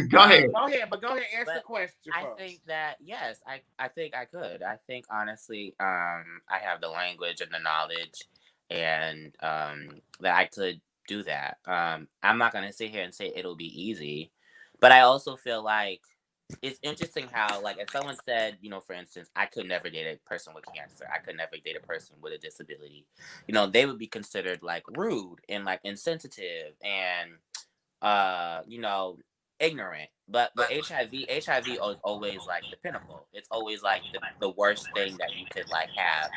Go ahead. Go ahead, answer the question. I think that, yes, I think I could. I think, honestly, I have the language and the knowledge, and that I could do that. I'm not going to sit here and say it'll be easy, but I also feel like it's interesting how, like, if someone said, for instance, I could never date a person with cancer, I could never date a person with a disability, they would be considered like rude and like insensitive and, ignorant. But with HIV is always like the pinnacle. It's always like the worst thing that you could like have.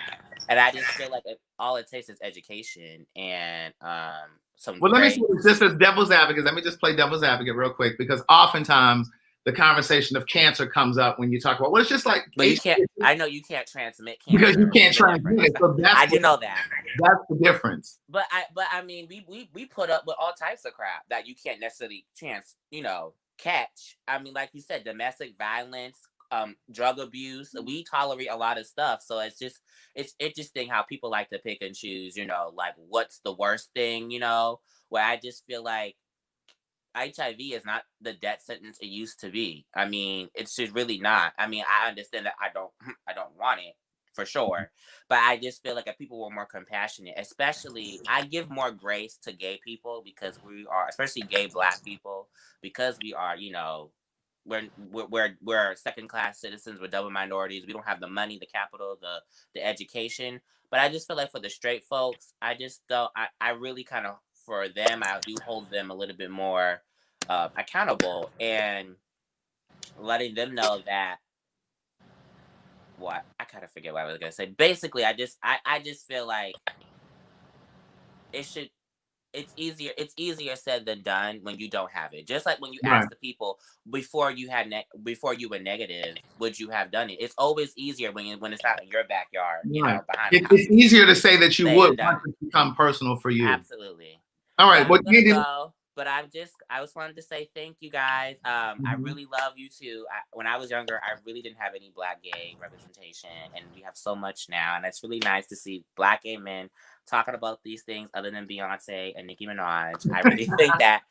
And I just feel like all it takes is education and some. Well, let me say this as devil's advocate. Let me just play devil's advocate real quick, because oftentimes the conversation of cancer comes up when you talk about, well, it's just like, But you can't. I know you can't transmit cancer because you can't is the transmit it. difference. So that's I do know that. That's the difference. But I mean, we put up with all types of crap that you can't necessarily catch. I mean, like you said, domestic violence, drug abuse. We tolerate a lot of stuff. So it's interesting how people like to pick and choose. Like what's the worst thing. Where I just feel like HIV is not the death sentence it used to be. I mean, it's just really not. I mean, I understand that I don't want it for sure, but I just feel like if people were more compassionate, especially I give more grace to gay people because we are, especially gay Black people, because we are, we're second class citizens, we're double minorities, we don't have the money, the capital, the education. But I just feel like for the straight folks, I just don't. I really kind of, for them, I do hold them a little bit more accountable and letting them know that I kind of forget what I was gonna say. Basically, I just feel like it's easier said than done when you don't have it. Just like when you ask the people before you were negative, would you have done it? It's always easier when it's not in your backyard, behind the house. It's easier to say that you would once it become personal for you. Absolutely. All right. Well, I'm gonna go, but I just wanted to say thank you guys. I really love you too. When I was younger, I really didn't have any Black gay representation, and we have so much now. And it's really nice to see Black gay men talking about these things other than Beyonce and Nicki Minaj. I really think that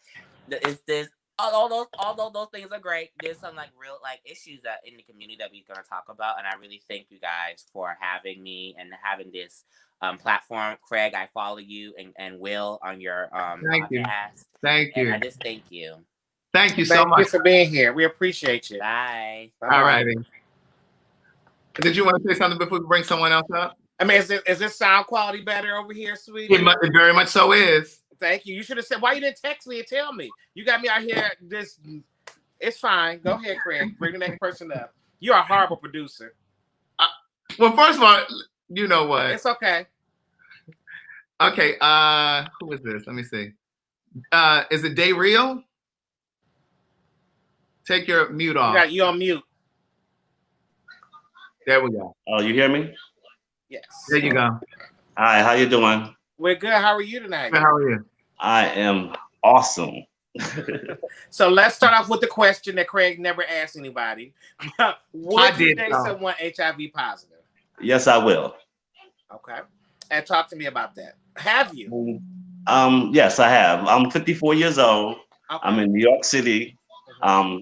it's this. Although those things are great, there's some real issues that in the community that we're gonna talk about, and I really thank you guys for having me and having this platform. Craig, I follow you and Will on your podcast. Thank you. And I just thank you. Thank you so much. Thank you for being here. We appreciate you. Bye. All righty. Did you want to say something before we bring someone else up? I mean, is this sound quality better over here, sweetie? It very much so is. Thank you. You should have said, why you didn't text me and tell me? You got me out here. It's fine. Go ahead, Craig. Bring the next person up. You're a horrible producer. Well, first of all, you know what? It's okay. Okay. Who is this? Let me see. Is it Day Real? Take your mute off. You on mute. There we go. Oh, you hear me? Yes. There you go. Hi, how you doing? We're good. How are you tonight? How are you? I am awesome. So let's start off with the question that Craig never asked anybody. Would you date someone HIV positive? Yes, I will. Okay. And talk to me about that. Have you? Yes, I have. I'm 54 years old. Okay. I'm in New York City.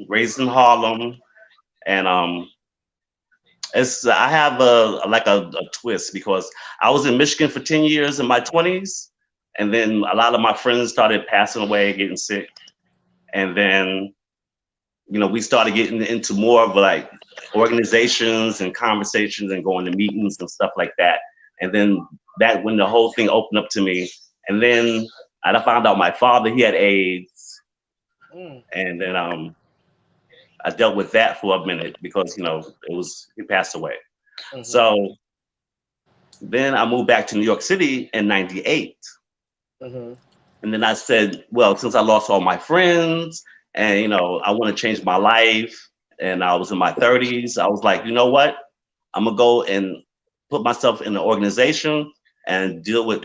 Raised in Harlem, and I have a twist because I was in Michigan for 10 years in my 20s, and then a lot of my friends started passing away, getting sick, and then we started getting into more of organizations and conversations and going to meetings and stuff like that, and then when the whole thing opened up to me, and then I found out my father, he had AIDS. And then I dealt with that for a minute because he passed away. So then I moved back to New York City in '98, and then I said, well, since I lost all my friends and I want to change my life, and I was in my 30s, I was like, you know what, I'm gonna go and put myself in an organization and deal with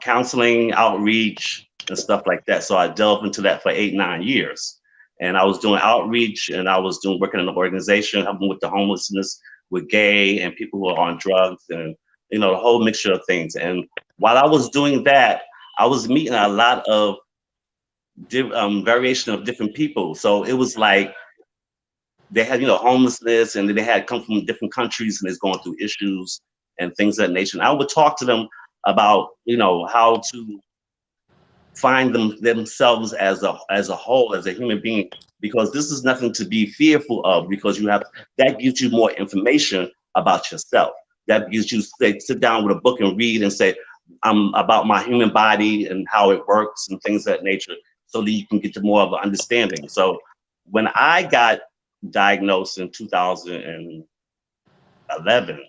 counseling, outreach, and stuff like that. So I delved into that for 8-9 years, and I was doing outreach, and I was working in an organization, helping with the homelessness, with gay and people who are on drugs, and the whole mixture of things. And while I was doing that, I was meeting a lot of variation of different people. So it was like they had homelessness, and they had come from different countries, and they're going through issues and things of that nature. And I would talk to them about how to find themselves as a whole, as a human being, because this is nothing to be fearful of, because that gives you more information about yourself. That gives you sit down with a book and read and say, about my human body and how it works and things of that nature, so that you can get to more of an understanding. So when I got diagnosed in 2011,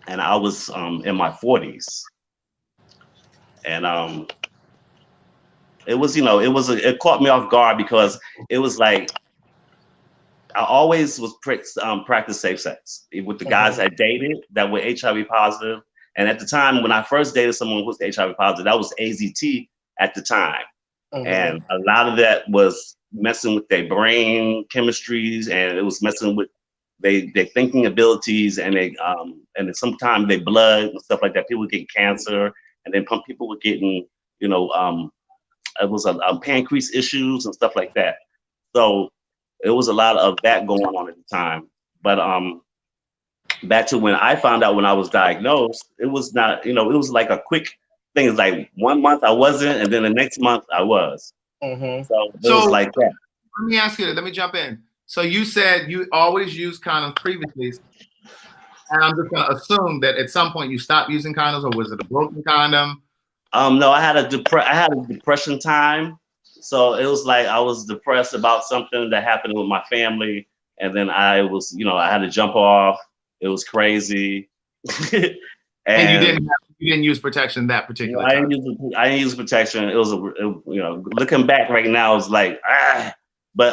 and I was in my 40s, and It was, you know, it caught me off guard because it was like I always was practice safe sex with the guys I dated that were HIV positive. And at the time, when I first dated someone who was HIV positive, that was AZT at the time. And a lot of that was messing with their brain chemistries, and it was messing with their thinking abilities, and and sometimes their blood and stuff like that. People getting cancer, and then people were getting, you know, it was pancreas issues and stuff like that. So it was a lot of that going on at the time. But back to when I found out when I was diagnosed, it was not, you know, it was like a quick thing. It's like 1 month I wasn't, and then the next month I was. So it was like that. Let me ask you, let me jump in. So you said you always used condoms previously, and I'm just gonna assume that at some point you stopped using condoms, or was it a broken condom? No, I had a depression time. So it was like I was depressed about something that happened with my family, and then I was, you know, I had to jump off. It was crazy. And you didn't use protection that particular time. I didn't use protection. It was you know, looking back right now, it's like but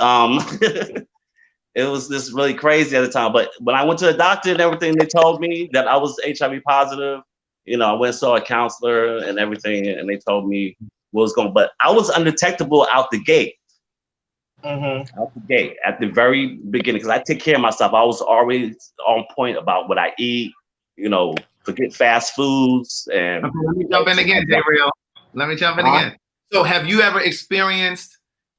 it was just really crazy at the time. But when I went to the doctor and everything, they told me that I was HIV positive. You know, I went and saw a counselor and everything, and they told me what was going. But I was undetectable out the gate. Out the gate at the very beginning, because I take care of myself. I was always on point about what I eat. You know, forget fast foods. And okay, let me jump in again, Gabriel. Let me jump in again. So, have you ever experienced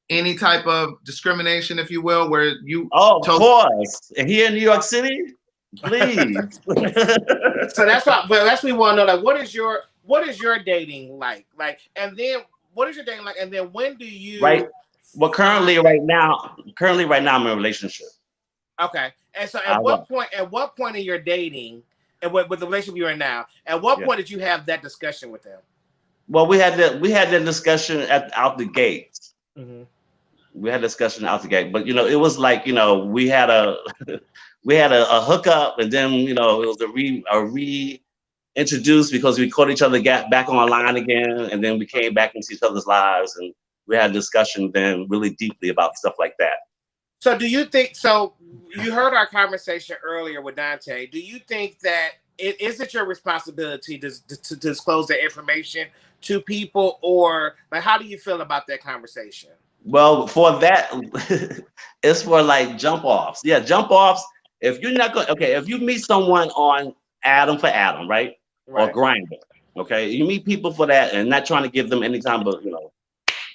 any type of discrimination, if you will, where you? Oh, of course. Here in New York City, please. So that's what. But that's what we want to know. Like, what is your dating like? Like, and then what is your dating like? And then when do you? Right. Well, currently right now, I'm in a relationship. Okay. And so at what point in your dating and with the relationship you're in now, at what point did you have that discussion with them? Well, we had that discussion out the gate. We had a discussion out the gate, but you know, it was like, you know, we had a hookup, and then, you know, it was a reintroduced because we caught each other back online again, and then we came back into each other's lives, and we had a discussion then really deeply about stuff like that. So do you think, so you heard our conversation earlier with Dante, do you think that is it your responsibility to disclose the information to people, or like, how do you feel about that conversation? Well, for that, it's for like jump offs. Yeah, jump offs. If you're not going, okay, if you meet someone on Adam for Adam, right? Or Grindr, okay, you meet people for that, and not trying to give them any time, but you know,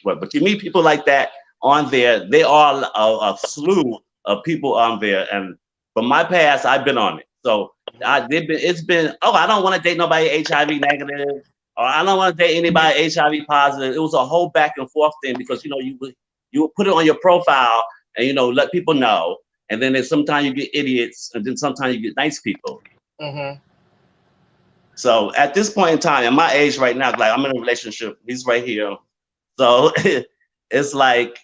but you meet people like that on there. They are a slew of people on there, and from my past, I've been on it. So it's been, oh, I don't want to date nobody HIV negative, or I don't want to date anybody HIV positive. It was a whole back and forth thing, because you know, you would put it on your profile and, you know, let people know, and then sometimes you get idiots, and then sometimes you get nice people. So at this point in time, at my age right now, like I'm in a relationship, he's right here, so it's like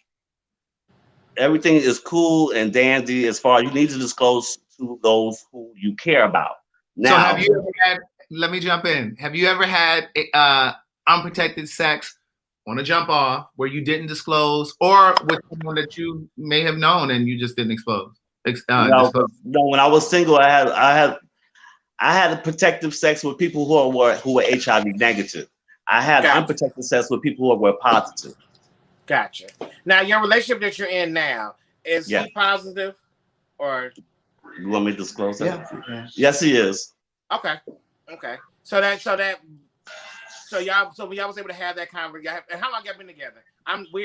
everything is cool and dandy as far as you need to disclose to those who you care about. Now, so have you ever had, let me jump in. Have you ever had unprotected sex on a jump off where you didn't disclose, or with someone that you may have known and you just didn't disclose? No, when I was single, I had protective sex with people who were HIV negative. I had unprotected sex with people who were positive. Gotcha. Now, your relationship that you're in now, is he positive, or? You want me to disclose that? Yeah. Yes, he is. Okay. So y'all was able to have that conversation. And how long y'all been together?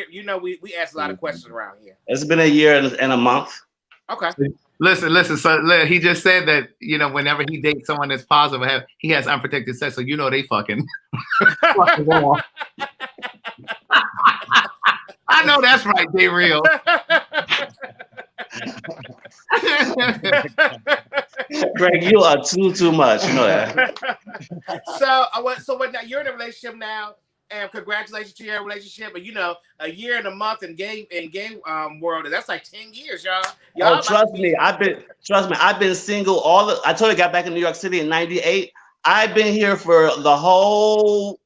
You know, we ask a lot of questions around here. It's been a year and a month. Okay. Listen. So he just said that, you know, whenever he dates someone that's positive, he has unprotected sex. So you know they fucking. I know that's right, they real. Greg, you are too much. You know that. So now you're in a relationship now, and congratulations to your relationship. But you know, a year and a month in gay world, that's like 10 years, y'all. Oh, trust me, I've been single I told you I got back in New York City in '98. I've been here for the whole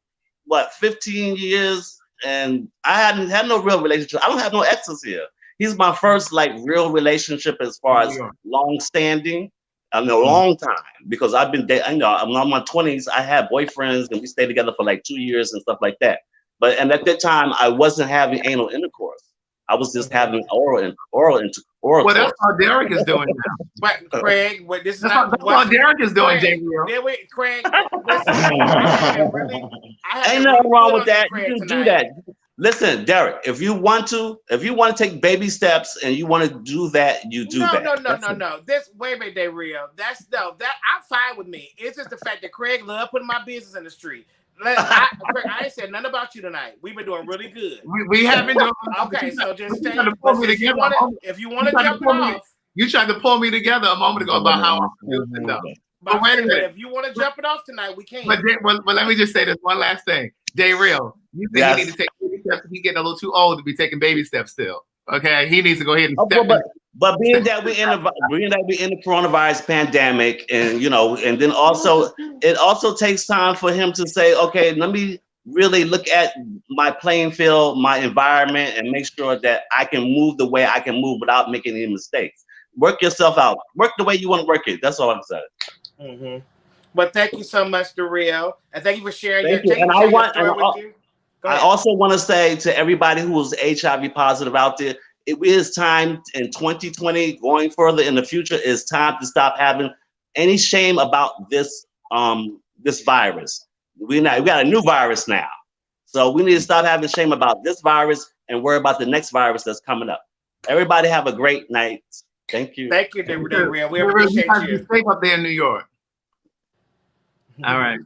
15 years and I hadn't had no real relationship. I don't have no exes here. He's my first like real relationship as far as long standing. In a long time, because I've been dating, I'm in my 20s. I had boyfriends and we stayed together for like 2 years and stuff like that. And at that time, I wasn't having anal intercourse. I was just having oral intercourse. Well, that's how Derek is doing now. But Craig, this is That's not how Derek is doing, Craig, Craig, listen, ain't nothing wrong with that. You can do that. Listen, Derek, if you want to take baby steps and you want to do that, you do that. No. This wait a minute, they real. That I'm fine with me. It's just the fact that Craig love putting my business in the street. Craig, I ain't said nothing about you tonight. We've been doing really good. We have been doing okay. So just stay. If you want to jump it off, you tried to pull me together a moment ago about how I'm stupid. But wait a minute. If you want to jump it off tonight, we can. But let me just say this one last thing. Day real. You think he needs to take baby steps? He's getting a little too old to be taking baby steps still. Okay, he needs to go ahead and step. But being that we're in the coronavirus pandemic, and and then also it also takes time for him to say, okay, let me really look at my playing field, my environment, and make sure that I can move the way I can move without making any mistakes. Work yourself out. Work the way you want to work it. That's all I'm saying. Mm-hmm. But thank you so much, DeReal, and thank you for sharing your story with you. I also want to say to everybody who is HIV positive out there, it is time in 2020, going further in the future, it's time to stop having any shame about this this virus. We got a new virus now, so we need to stop having shame about this virus and worry about the next virus that's coming up. Everybody have a great night. Thank you. Thank you, DeReal. We appreciate you. Stay up there in New York. All right.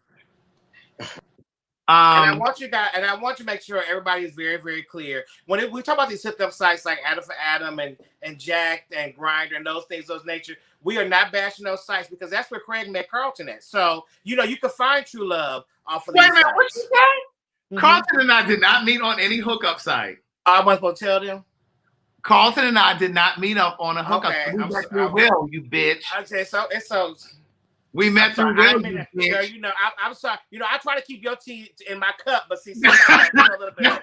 And I want you guys, and I want to make sure everybody is very, very clear. When we talk about these hookup sites like Adam for Adam and Jacked and Grindr and those things, those nature, we are not bashing those sites because that's where Craig met Carlton at. So, you can find true love off of these sites. What you say? Carlton and I did not meet on any hookup site. I wasn't supposed to tell them. Carlton and I did not meet up on a hookup. Okay, You bitch. Okay, so we met through Will, I'm sorry. I try to keep your tea in my cup, but see, sometimes a little bit.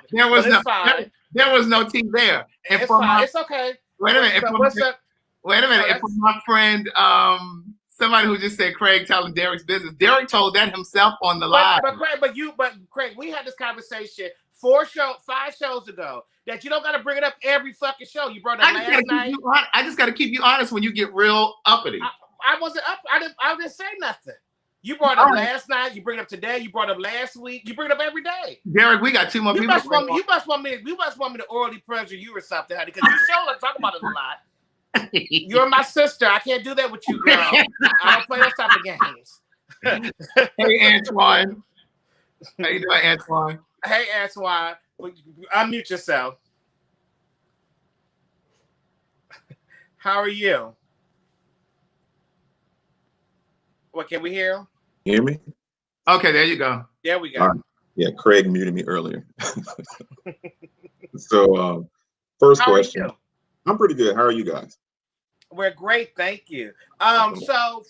There was no tea there. And it's fine. It's okay. Wait a minute. Wait a minute. And for my friend, somebody who just said Craig telling Derek's business. Derek told that himself on the live. But Craig, we had this conversation 5 shows ago that you don't got to bring it up every fucking show. You brought it up last night. I just got to keep you honest when you get real uppity. I wasn't up. I didn't say nothing. You brought it up last night. You bring it up today. You brought it up last week. You bring it up every day. Derek, we got 2 more people. You must want me to orally pressure you or something, honey, because you sure like talk about it a lot. You're my sister. I can't do that with you, girl. I don't play those type of games. Hey, Antoine. How you doing, Antoine? Hey, Antoine. Unmute yourself. How are you? What, can we hear him? Hear me? Okay, there you go. There we go. Yeah, Craig muted me earlier. So, first question. I'm pretty good. How are you guys? We're great, thank you. So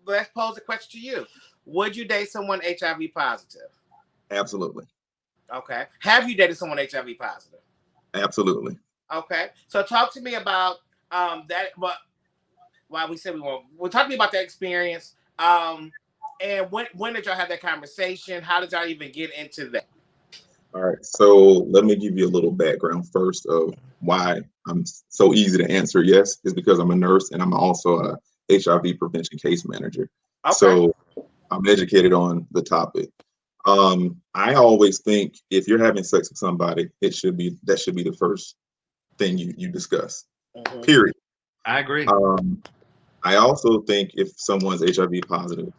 let's pose a question to you. Would you date someone HIV positive? Absolutely. Okay. Have you dated someone HIV positive? Absolutely. Okay. So talk to me about that. But why we said we won't. Well, talk to me about that experience. And when did y'all have that conversation? How did y'all even get into that? All right. So let me give you a little background first of why I'm so easy to answer yes, is because I'm a nurse and I'm also a HIV prevention case manager. Okay. So I'm educated on the topic. I always think if you're having sex with somebody, that should be the first thing you discuss. Mm-hmm. Period. I agree. I also think if someone's HIV positive,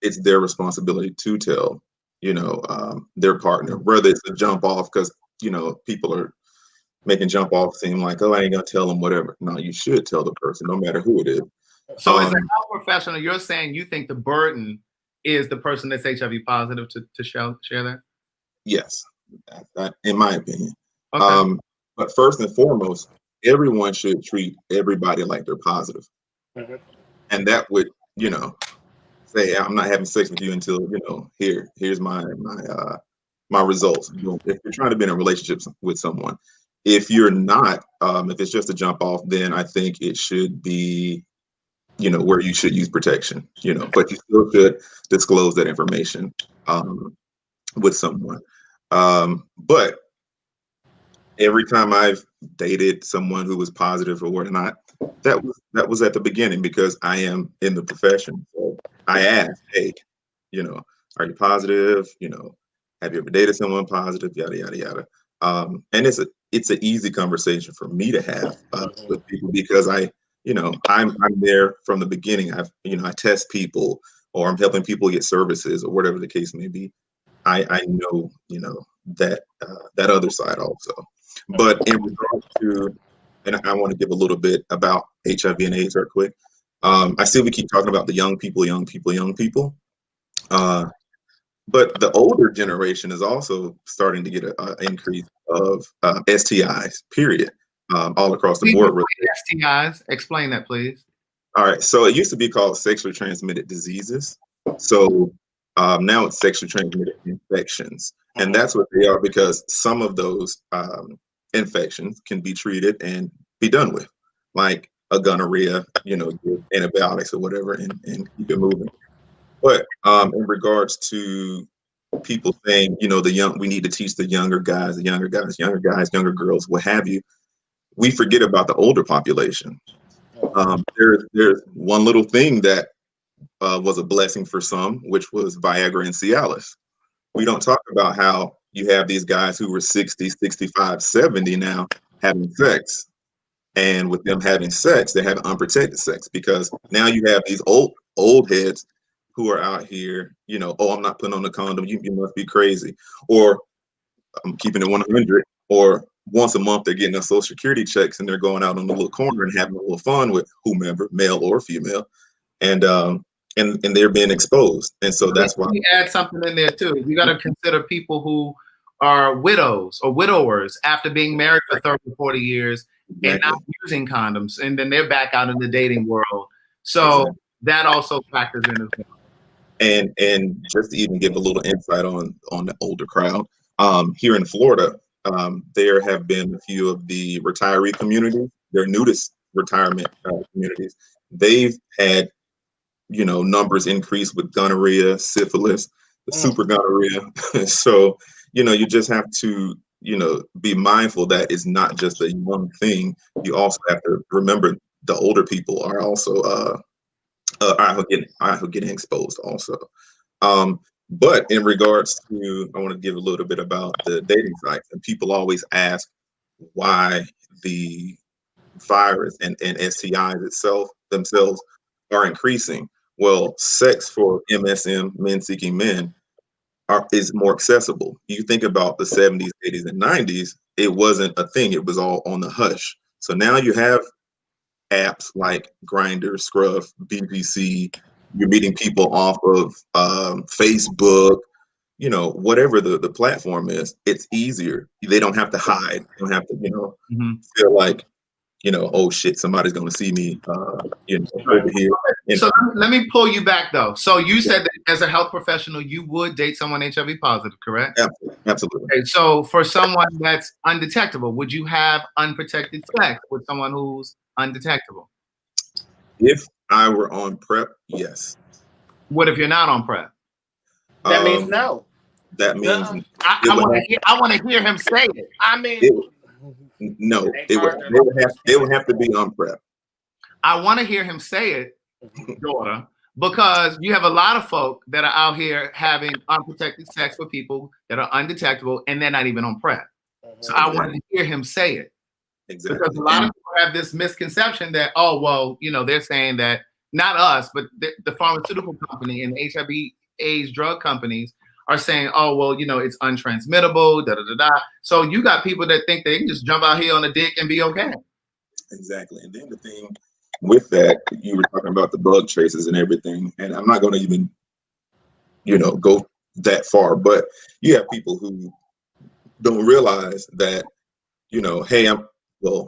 it's their responsibility to tell, their partner, whether it's a jump off, because, people are making jump off seem like, oh, I ain't gonna tell them whatever. No, you should tell the person, no matter who it is. So as a health professional, you're saying you think the burden is the person that's HIV positive to share that? Yes, in my opinion. Okay. But first and foremost, everyone should treat everybody like they're positive. Mm-hmm. And that would, say, I'm not having sex with you until, here's my my results. If you're trying to be in a relationship with someone, if you're not, if it's just a jump off, then I think it should be, where you should use protection, but you still should disclose that information with someone. But every time I've dated someone who was positive or whatnot, that was at the beginning because I am in the profession. So I asked, hey, are you positive? Have you ever dated someone positive? Yada yada yada. And it's an easy conversation for me to have with people because I'm there from the beginning. I test people or I'm helping people get services or whatever the case may be. I know that other side also. But in regards to, and I want to give a little bit about HIV and AIDS real quick. I see we keep talking about the young people. But the older generation is also starting to get an increase of STIs, period, all across the board. STIs, explain that, please. All right, so it used to be called sexually transmitted diseases. So now it's sexually transmitted infections. And that's what they are because some of those infections can be treated and be done with, like a gonorrhea, give antibiotics or whatever and keep it moving. But in regards to people saying, we need to teach the younger guys, younger girls, what have you, we forget about the older population. There's one little thing that was a blessing for some, which was Viagra and Cialis. We don't talk about how you have these guys who were 60, 65, 70 now having sex. And with them having sex, they have unprotected sex because now you have these old heads who are out here, oh, I'm not putting on a condom. You must be crazy. Or I'm keeping it 100. Or once a month, they're getting their social security checks and they're going out on the little corner and having a little fun with whomever, male or female. And they're being exposed. And so that's why. Let me add something in there too. You got to consider people who are widows or widowers after being married for 30, 40 years and not using condoms. And then they're back out in the dating world. So that also factors in as well. And just to even give a little insight on the older crowd, here in Florida, there have been a few of the retiree communities, their nudist retirement communities. They've had, numbers increase with gonorrhea, syphilis, the super gonorrhea. So, you just have to, be mindful that it's not just a young thing. You also have to remember the older people are also are getting exposed also. But in regards to, I want to give a little bit about the dating sites, and people always ask why the virus and STIs themselves are increasing. Well, sex for MSM, men seeking men, is more accessible. You think about the 70s, 80s, and 90s, it wasn't a thing. It was all on the hush. So now you have apps like Grindr, Scruff, BBC. You're meeting people off of Facebook, whatever the platform is. It's easier. They don't have to hide. They don't have to, feel like, oh shit, somebody's going to see me, over here. So let me pull you back though. So you said that as a health professional, you would date someone HIV positive, correct? Absolutely. Okay, so for someone that's undetectable, would you have unprotected sex with someone who's undetectable? If I were on PrEP, yes. What if you're not on PrEP? That means no. That means I want to hear him say it. I mean, no. They would have to be on PrEP. I want to hear him say it, daughter, because you have a lot of folk that are out here having unprotected sex with people that are undetectable and they're not even on PrEP. So I wanted to hear him say it. Exactly. Because a lot of people have this misconception that, oh, well, they're saying that, not us, but the pharmaceutical company and the HIV AIDS drug companies are saying, oh, well, it's untransmittable, da-da-da-da. So you got people that think they can just jump out here on a dick and be okay. Exactly. And then the thing with that, you were talking about the bug traces and everything, and I'm not going to even, go that far, but you have people who don't realize that, hey,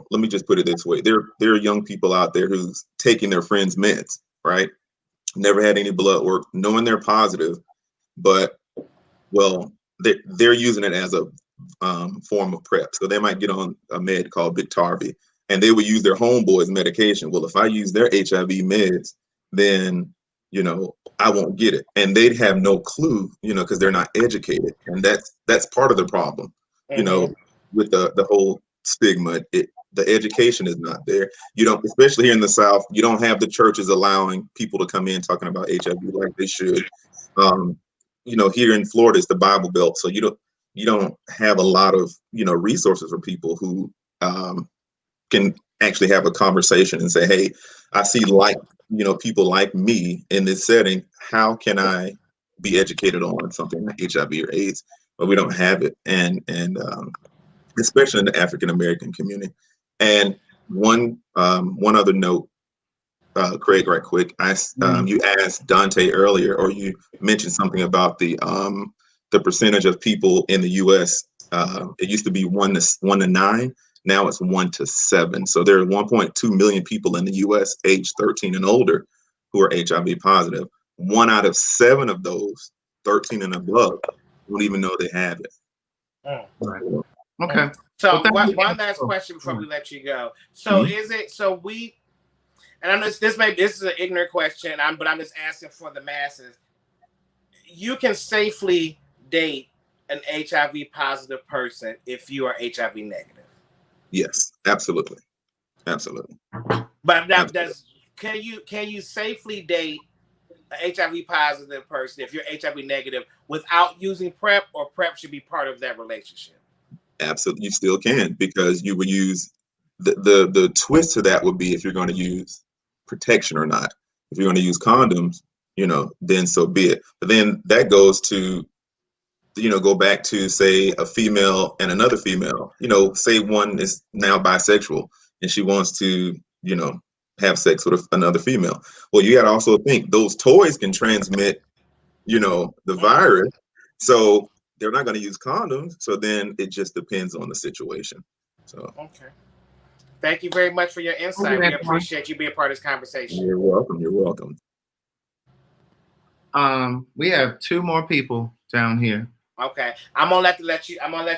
let me just put it this way. There are young people out there who's taking their friends' meds, right? Never had any blood work, knowing they're positive, but, well, they're using it as a form of PrEP. So they might get on a med called Biktarvy, and they would use their homeboy's medication. Well, if I use their HIV meds, then I won't get it, and they'd have no clue, because they're not educated, and that's part of the problem, with the whole stigma. The education is not there. You don't, especially here in the South, you don't have the churches allowing people to come in talking about HIV like they should. Here in Florida, it's the Bible Belt, so you don't have a lot of resources for people who can actually have a conversation and say, hey, I see people like me in this setting. How can I be educated on something like HIV or AIDS? But we don't have it, and especially in the African American community. And one other note, Craig, right quick. You asked Dante earlier, or you mentioned something about the percentage of people in the U.S. It used to be 1 to 9. Now it's 1 to 7. So there are 1.2 million people in the U.S. age 13 and older who are HIV positive. 1 out of 7 of those 13 and above don't even know they have it. Right. Okay. So one last question before we let you go. So is it and I'm just this is an ignorant question, but I'm just asking for the masses. You can safely date an HIV positive person if you are HIV negative. Yes, absolutely. But now, can you safely date an HIV positive person if you're HIV negative without using PrEP, or PrEP should be part of that relationship? Absolutely, you still can, because you would use the twist to that would be if you're going to use protection or not. If you're going to use condoms, then so be it. But then that goes to go back to, say, a female and another female. Say one is now bisexual and she wants to have sex with another female. Well, you got to also think those toys can transmit the virus, so they're not going to use condoms. So then it just depends on the situation. So okay, thank you very much for your insight. We appreciate you being part of this conversation. You're welcome. We have 2 more people down here. Okay, I'm gonna let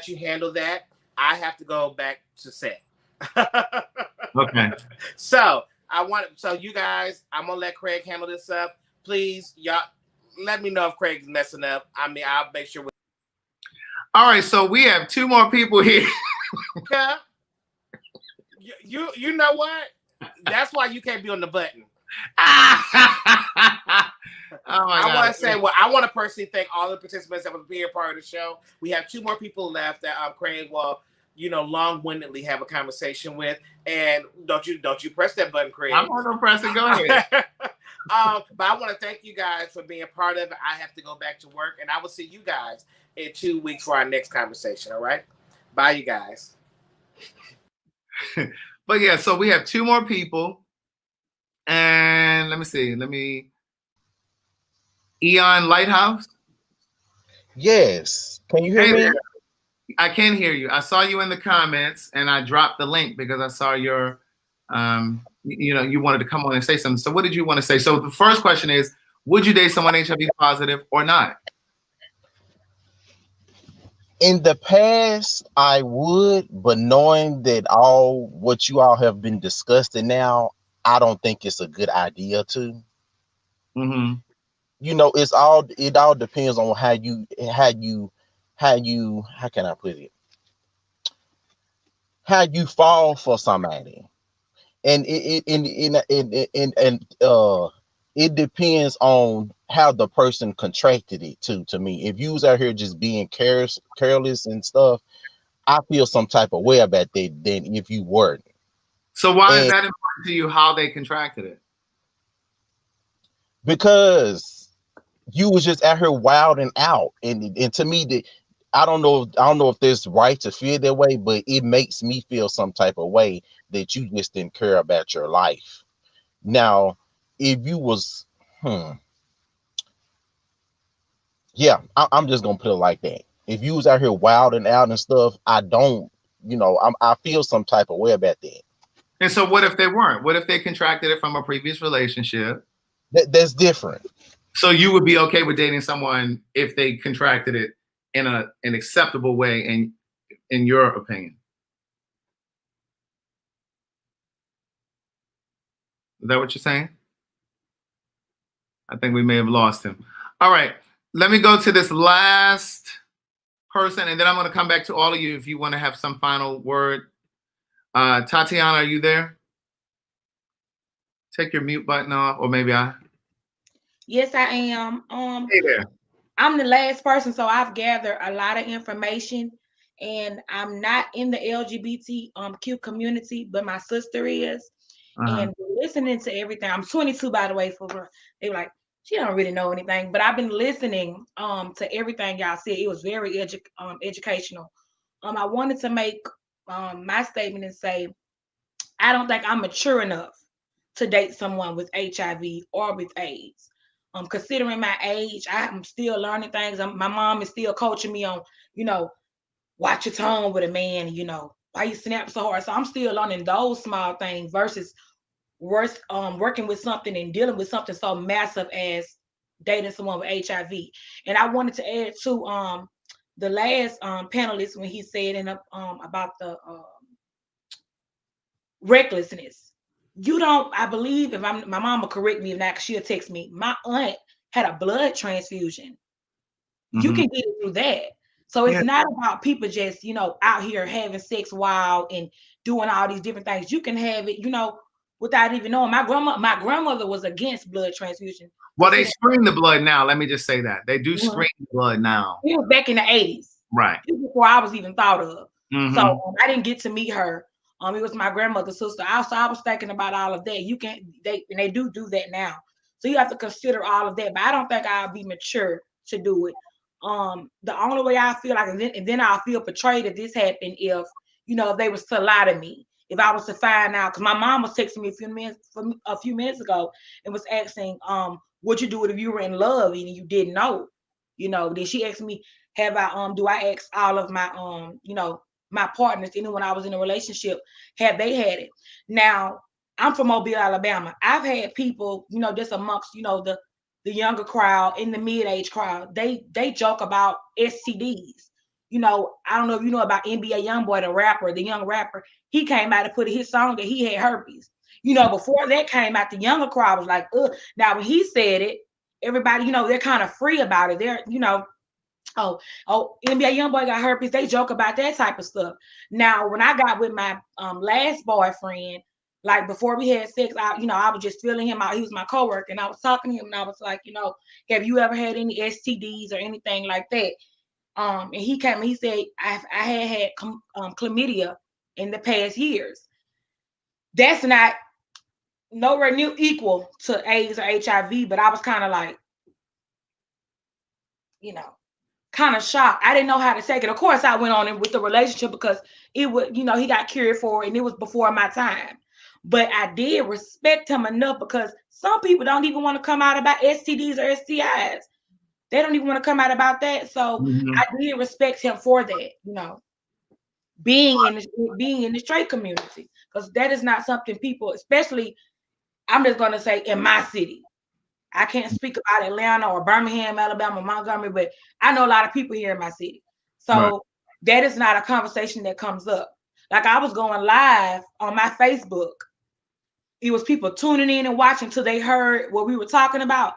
you handle that. I have to go back to set. Okay. So you guys, I'm gonna let Craig handle this up. Please, y'all, let me know if Craig's messing up. I mean, I'll make sure. All right, so we have 2 more people here. Okay. You know what? That's why you can't be on the button. Oh my God. I want to say, I want to personally thank all the participants that were being part of the show. We have 2 more people left that Craig will, long-windedly have a conversation with. And don't you press that button, Craig. I'm not gonna press it. Go ahead. But I want to thank you guys for being part of it. I have to go back to work, and I will see you guys in 2 weeks for our next conversation. All right, bye, you guys. But yeah, so we have 2 more people, and let me see. Eon Lighthouse. Yes. Can you hear me? There. I can hear you. I saw you in the comments, and I dropped the link because I saw your, you wanted to come on and say something. So what did you want to say? So the first question is, would you date someone HIV positive or not? In the past, I would, but knowing that all what you all have been discussing now, I don't think it's a good idea to. Mm-hmm. It all depends on how can I put it? How you fall for somebody. And it depends on how the person contracted it to me. If you was out here just being careless and stuff, I feel some type of way about that than if you weren't. So why is that important to you, how they contracted it? Because you was just out here wilding out, and to me, I don't know if there's right to feel that way, but it makes me feel some type of way that you just didn't care about your life. Now, if you was, yeah, I'm just gonna put it like that. If you was out here wilding out and stuff, I feel some type of way about that. And so, what if they weren't? What if they contracted it from a previous relationship? That's different. So you would be okay with dating someone if they contracted it in an acceptable way in your opinion? Is that what you're saying? I think we may have lost him. All right, let me go to this last person, and then I'm going to come back to all of you if you want to have some final word. Tatiana, are you there? Take your mute button off, or maybe I. Yes, I am. Hey there. I'm the last person, so I've gathered a lot of information, and I'm not in the LGBTQ community, but my sister is. And listening to everything. I'm 22, by the way. They were like, she don't really know anything, but I've been listening to everything y'all said. It was very educational. I wanted to make my statement and say, I don't think I'm mature enough to date someone with HIV or with AIDS. Considering my age, I'm still learning things. My mom is still coaching me on, watch your tongue with a man, why you snap so hard. So I'm still learning those small things versus working with something and dealing with something so massive as dating someone with HIV. And I wanted to add to the last panelist when he said about the recklessness. I believe, if my mom will correct me if not, because she'll text me, my aunt had a blood transfusion. You can get it through that. So it's not about people just, out here having sex wild and doing all these different things. You can have it, without even knowing. My grandmother was against blood transfusion. Well, they screen the blood now. Let me just say that. They do screen the blood now. It was back in the 80s. Right. Before I was even thought of. So I didn't get to meet her. It was my grandmother's sister. Also, I was thinking about all of that. They do that now. So you have to consider all of that. But I don't think I'll be mature to do it. The only way I feel like, and then I'll feel betrayed if this happened, if they was to lie to me. If I was to find out, because my mom was texting me a few minutes ago and was asking, what you do if you were in love and you didn't know? Then she asked me, do I ask all of my my partners, when I was in a relationship, have they had it? Now, I'm from Mobile, Alabama. I've had people, just amongst, the younger crowd, in the mid-age crowd, they joke about STDs. I don't know if you know about NBA Youngboy, the young rapper. He came out and put his song that he had herpes. Before that came out, the younger crowd was like, ugh. Now, when he said it, everybody, they're kind of free about it. They're, NBA Youngboy got herpes. They joke about that type of stuff. Now, when I got with my last boyfriend, like before we had sex, I was just feeling him out. He was my coworker, and I was talking to him, and I was like, have you ever had any STDs or anything like that? And he came and he said, I had chlamydia in the past years. That's not nowhere near equal to AIDS or HIV, but I was kind of like, kind of shocked. I didn't know how to take it. Of course, I went on with the relationship because it would, he got cured for it, and it was before my time. But I did respect him enough because some people don't even want to come out about STDs or STIs. They don't even want to come out about that. So I did respect him for that, being in the straight community, because that is not something people, especially, I'm just going to say in my city. I can't speak about Atlanta or Birmingham, Alabama, Montgomery, but I know a lot of people here in my city. So that is not a conversation that comes up. Like, I was going live on my Facebook. It was people tuning in and watching till they heard what we were talking about.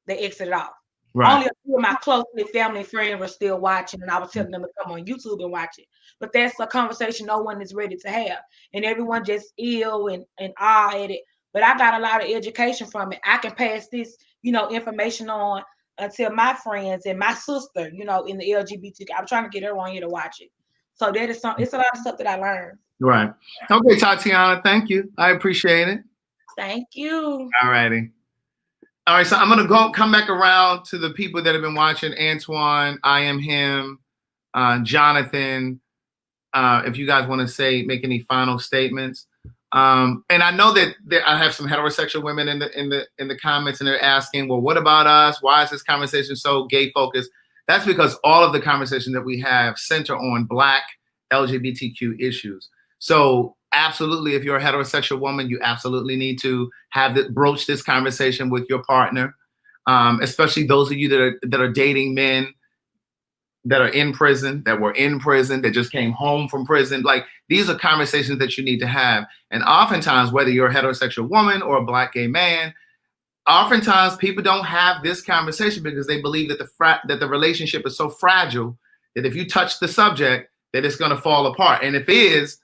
They exited off. Only a few of my close family and friends were still watching, and I was telling them to come on YouTube and watch it. But that's a conversation no one is ready to have. And everyone just ill and awe at it. But I got a lot of education from it. I can pass this, information on until my friends and my sister, in the LGBT. I'm trying to get everyone here to watch it. So that is it's a lot of stuff that I learned. Right. Okay, Tatiana, thank you. I appreciate it. Thank you. All righty. All right, so I'm gonna come back around to the people that have been watching. Antoine, I Am Him, Jonathan. If you guys want to make any final statements. And I know that I have some heterosexual women in the comments, and they're asking, well, what about us? Why is this conversation so gay focused? That's because all of the conversation that we have center on Black LGBTQ issues. So absolutely, if you're a heterosexual woman, you absolutely need to broach this conversation with your partner, especially those of you that are dating men. that are in prison, that were in prison, that just came home from prison. Like, these are conversations that you need to have. And oftentimes, whether you're a heterosexual woman or a Black gay man, oftentimes people don't have this conversation because they believe that the relationship is so fragile that if you touch the subject, that it's going to fall apart. And if it is,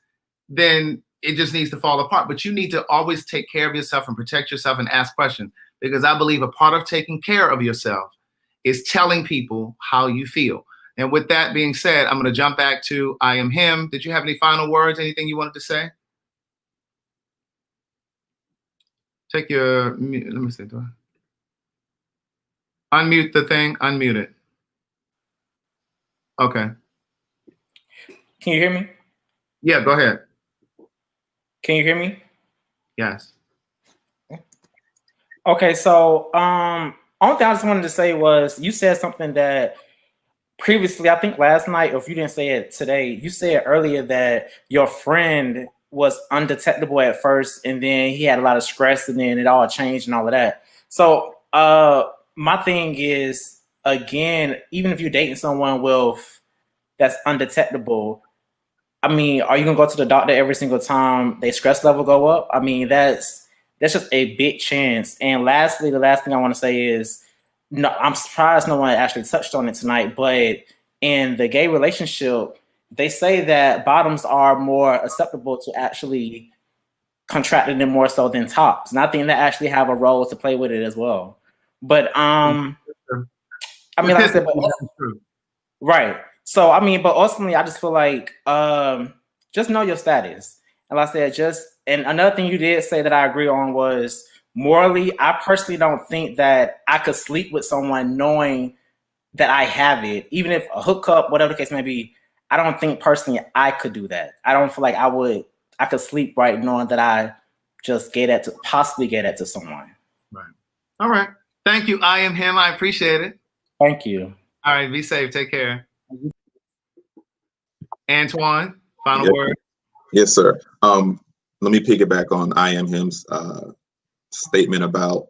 then it just needs to fall apart. But you need to always take care of yourself and protect yourself and ask questions, because I believe a part of taking care of yourself is telling people how you feel. And with that being said, I'm going to jump back to I Am Him. Did you have any final words, anything you wanted to say? Take your, let me see. Unmute the thing, unmute it. Okay. Can you hear me? Yeah, go ahead. Can you hear me? Yes. Okay, so only thing I just wanted to say was you said something that previously, I think last night, or if you didn't say it today, you said earlier that your friend was undetectable at first, and then he had a lot of stress, and then it all changed and all of that. So my thing is, again, even if you're dating someone that's undetectable, I mean, are you gonna go to the doctor every single time their stress level go up? I mean, that's just a big chance. And lastly, the last thing I want to say is, no, I'm surprised no one actually touched on it tonight, but in the gay relationship, they say that bottoms are more acceptable to actually contracting it more so than tops. And I think they actually have a role to play with it as well. But I mean, like I said, right. So I mean, but ultimately, I just feel like just know your status. And like I said, and another thing you did say that I agree on was morally, I personally don't think that I could sleep with someone knowing that I have it, even if a hookup, whatever the case may be. I don't think personally I could do that. I don't feel like I could sleep right knowing that I just possibly get that to someone. Right. All right. Thank you. I Am Him. I appreciate it. Thank you. All right. Be safe. Take care. Antoine, final word. Yes, sir. Let me piggyback on I Am Him's statement about.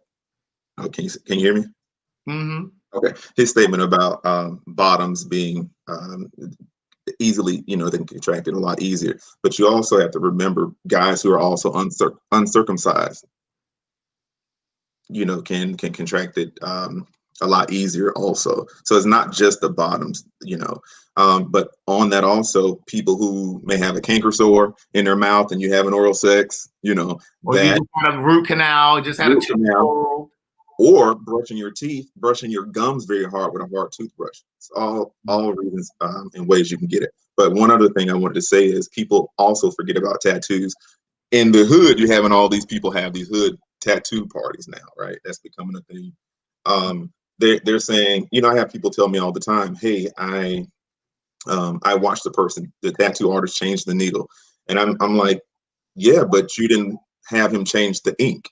Oh, can you hear me? Mm-hmm. Okay. His statement about bottoms being easily, they can contract it a lot easier. But you also have to remember guys who are also uncircumcised, can contract it a lot easier also. So it's not just the bottoms, but on that also, people who may have a canker sore in their mouth and you have an oral sex, or that you just had a root canal, just had a canal. Or brushing your teeth, brushing your gums very hard with a hard toothbrush. It's all reasons and ways you can get it. But one other thing I wanted to say is people also forget about tattoos. In the hood, you're having all these people have these hood tattoo parties now, right? That's becoming a thing. They're saying, I have people tell me all the time, hey, I watched the tattoo artist change the needle. And I'm like, yeah, but you didn't have him change the ink.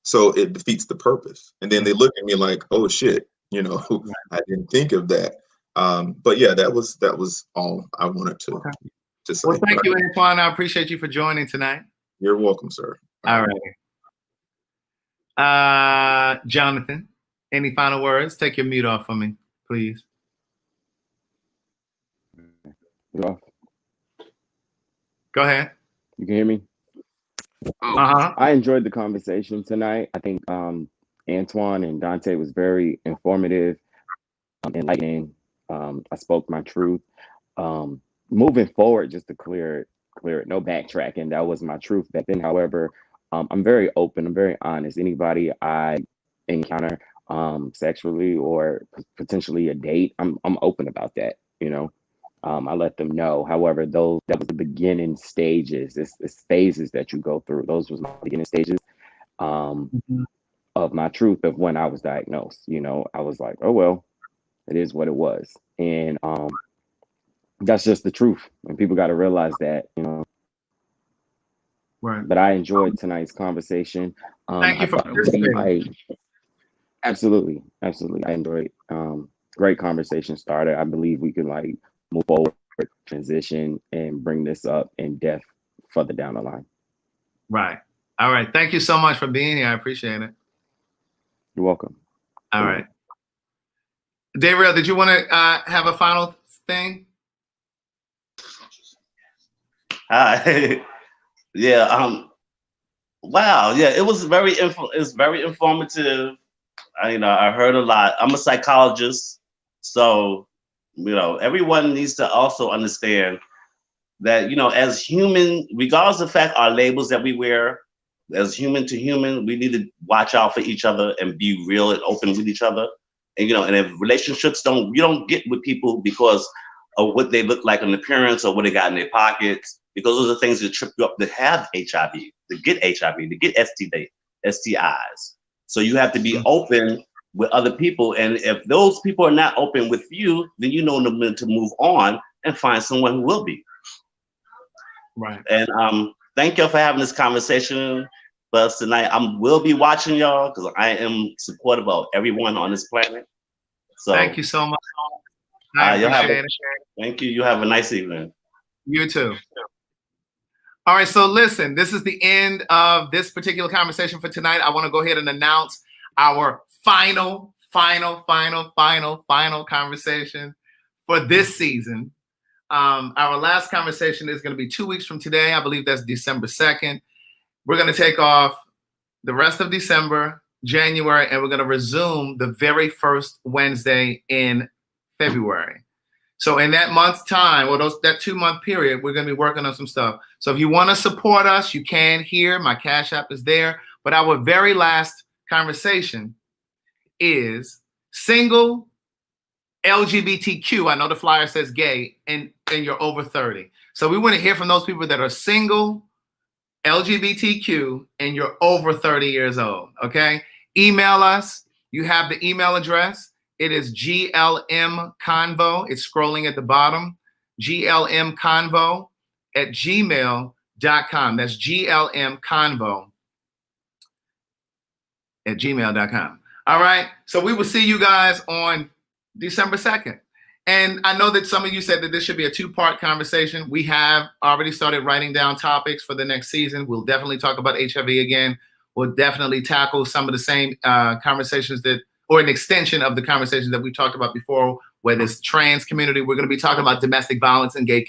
So it defeats the purpose. And then they look at me like, oh shit, I didn't think of that. But yeah, that was all I wanted to say. Well, thank you, Antoine. I appreciate you for joining tonight. You're welcome, sir. All right. Jonathan, any final words? Take your mute off for me, please. Go ahead. You can hear me? I enjoyed the conversation tonight. I think Antoine and Dante was very informative, enlightening. I spoke my truth. Moving forward, just to clear it, no backtracking. That was my truth back then. However, I'm very open. I'm very honest. Anybody I encounter sexually or potentially a date, I'm open about that. I let them know. However, that was the beginning stages. It's phases that you go through. Those was my beginning stages of my truth of when I was diagnosed. I was like, oh well, it is what it was, and that's just the truth. And people got to realize that. Right. But I enjoyed tonight's conversation. Thank you for participating. Absolutely. I enjoyed. Great conversation started. I believe we can move forward, transition, and bring this up in depth further down the line. Right. All right. Thank you so much for being here. I appreciate it. You're welcome. All right. Daryl, did you want to have a final thing? Hi. Yeah. Wow. Yeah. It was it's very informative. I heard a lot. I'm a psychologist, so everyone needs to also understand that as human, regardless of the fact our labels that we wear, as human to human, we need to watch out for each other and be real and open with each other. And if relationships you don't get with people because of what they look like in appearance or what they got in their pockets, because those are things that trip you up to have HIV, to get HIV, to get STIs. So you have to be open with other people. And if those people are not open with you, then you know to move on and find someone who will be. Right. And thank y'all for having this conversation with us tonight. Will be watching y'all because I am supportive of everyone on this planet. So thank you so much. I appreciate it. Thank you. You have a nice evening. You too. All right, so listen, this is the end of this particular conversation for tonight. I want to go ahead and announce our final conversation for this season. Our last conversation is going to be 2 weeks from today. I believe that's December 2nd. We're going to take off the rest of December, January, and we're going to resume the very first Wednesday in February. So in that month's time, or that 2-month period, we're going to be working on some stuff. So if you want to support us, you can here. My Cash App is there. But our very last conversation is single LGBTQ. I know the flyer says gay, and you're over 30. So we want to hear from those people that are single, LGBTQ, and you're over 30 years old. Okay? Email us. You have the email address. It is GLMconvo. It's scrolling at the bottom. GLMconvo@gmail.com. That's GLMconvo@gmail.com. All right. So we will see you guys on December 2nd. And I know that some of you said that this should be a 2-part conversation. We have already started writing down topics for the next season. We'll definitely talk about HIV again. We'll definitely tackle some of the same conversations or an extension of the conversations that we talked about before, whether it's trans community. We're going to be talking about domestic violence in the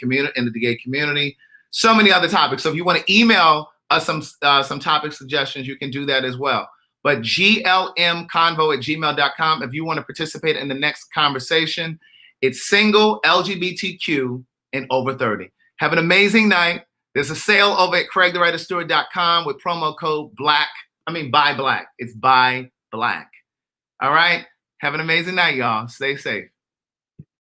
gay community. So many other topics. So if you want to email us some topic suggestions, you can do that as well. But GLMconvo@gmail.com. If you want to participate in the next conversation, it's single, LGBTQ, and over 30. Have an amazing night. There's a sale over at CraigTheWriterStewart.com with promo code buy black. It's buy black. All right. Have an amazing night, y'all. Stay safe.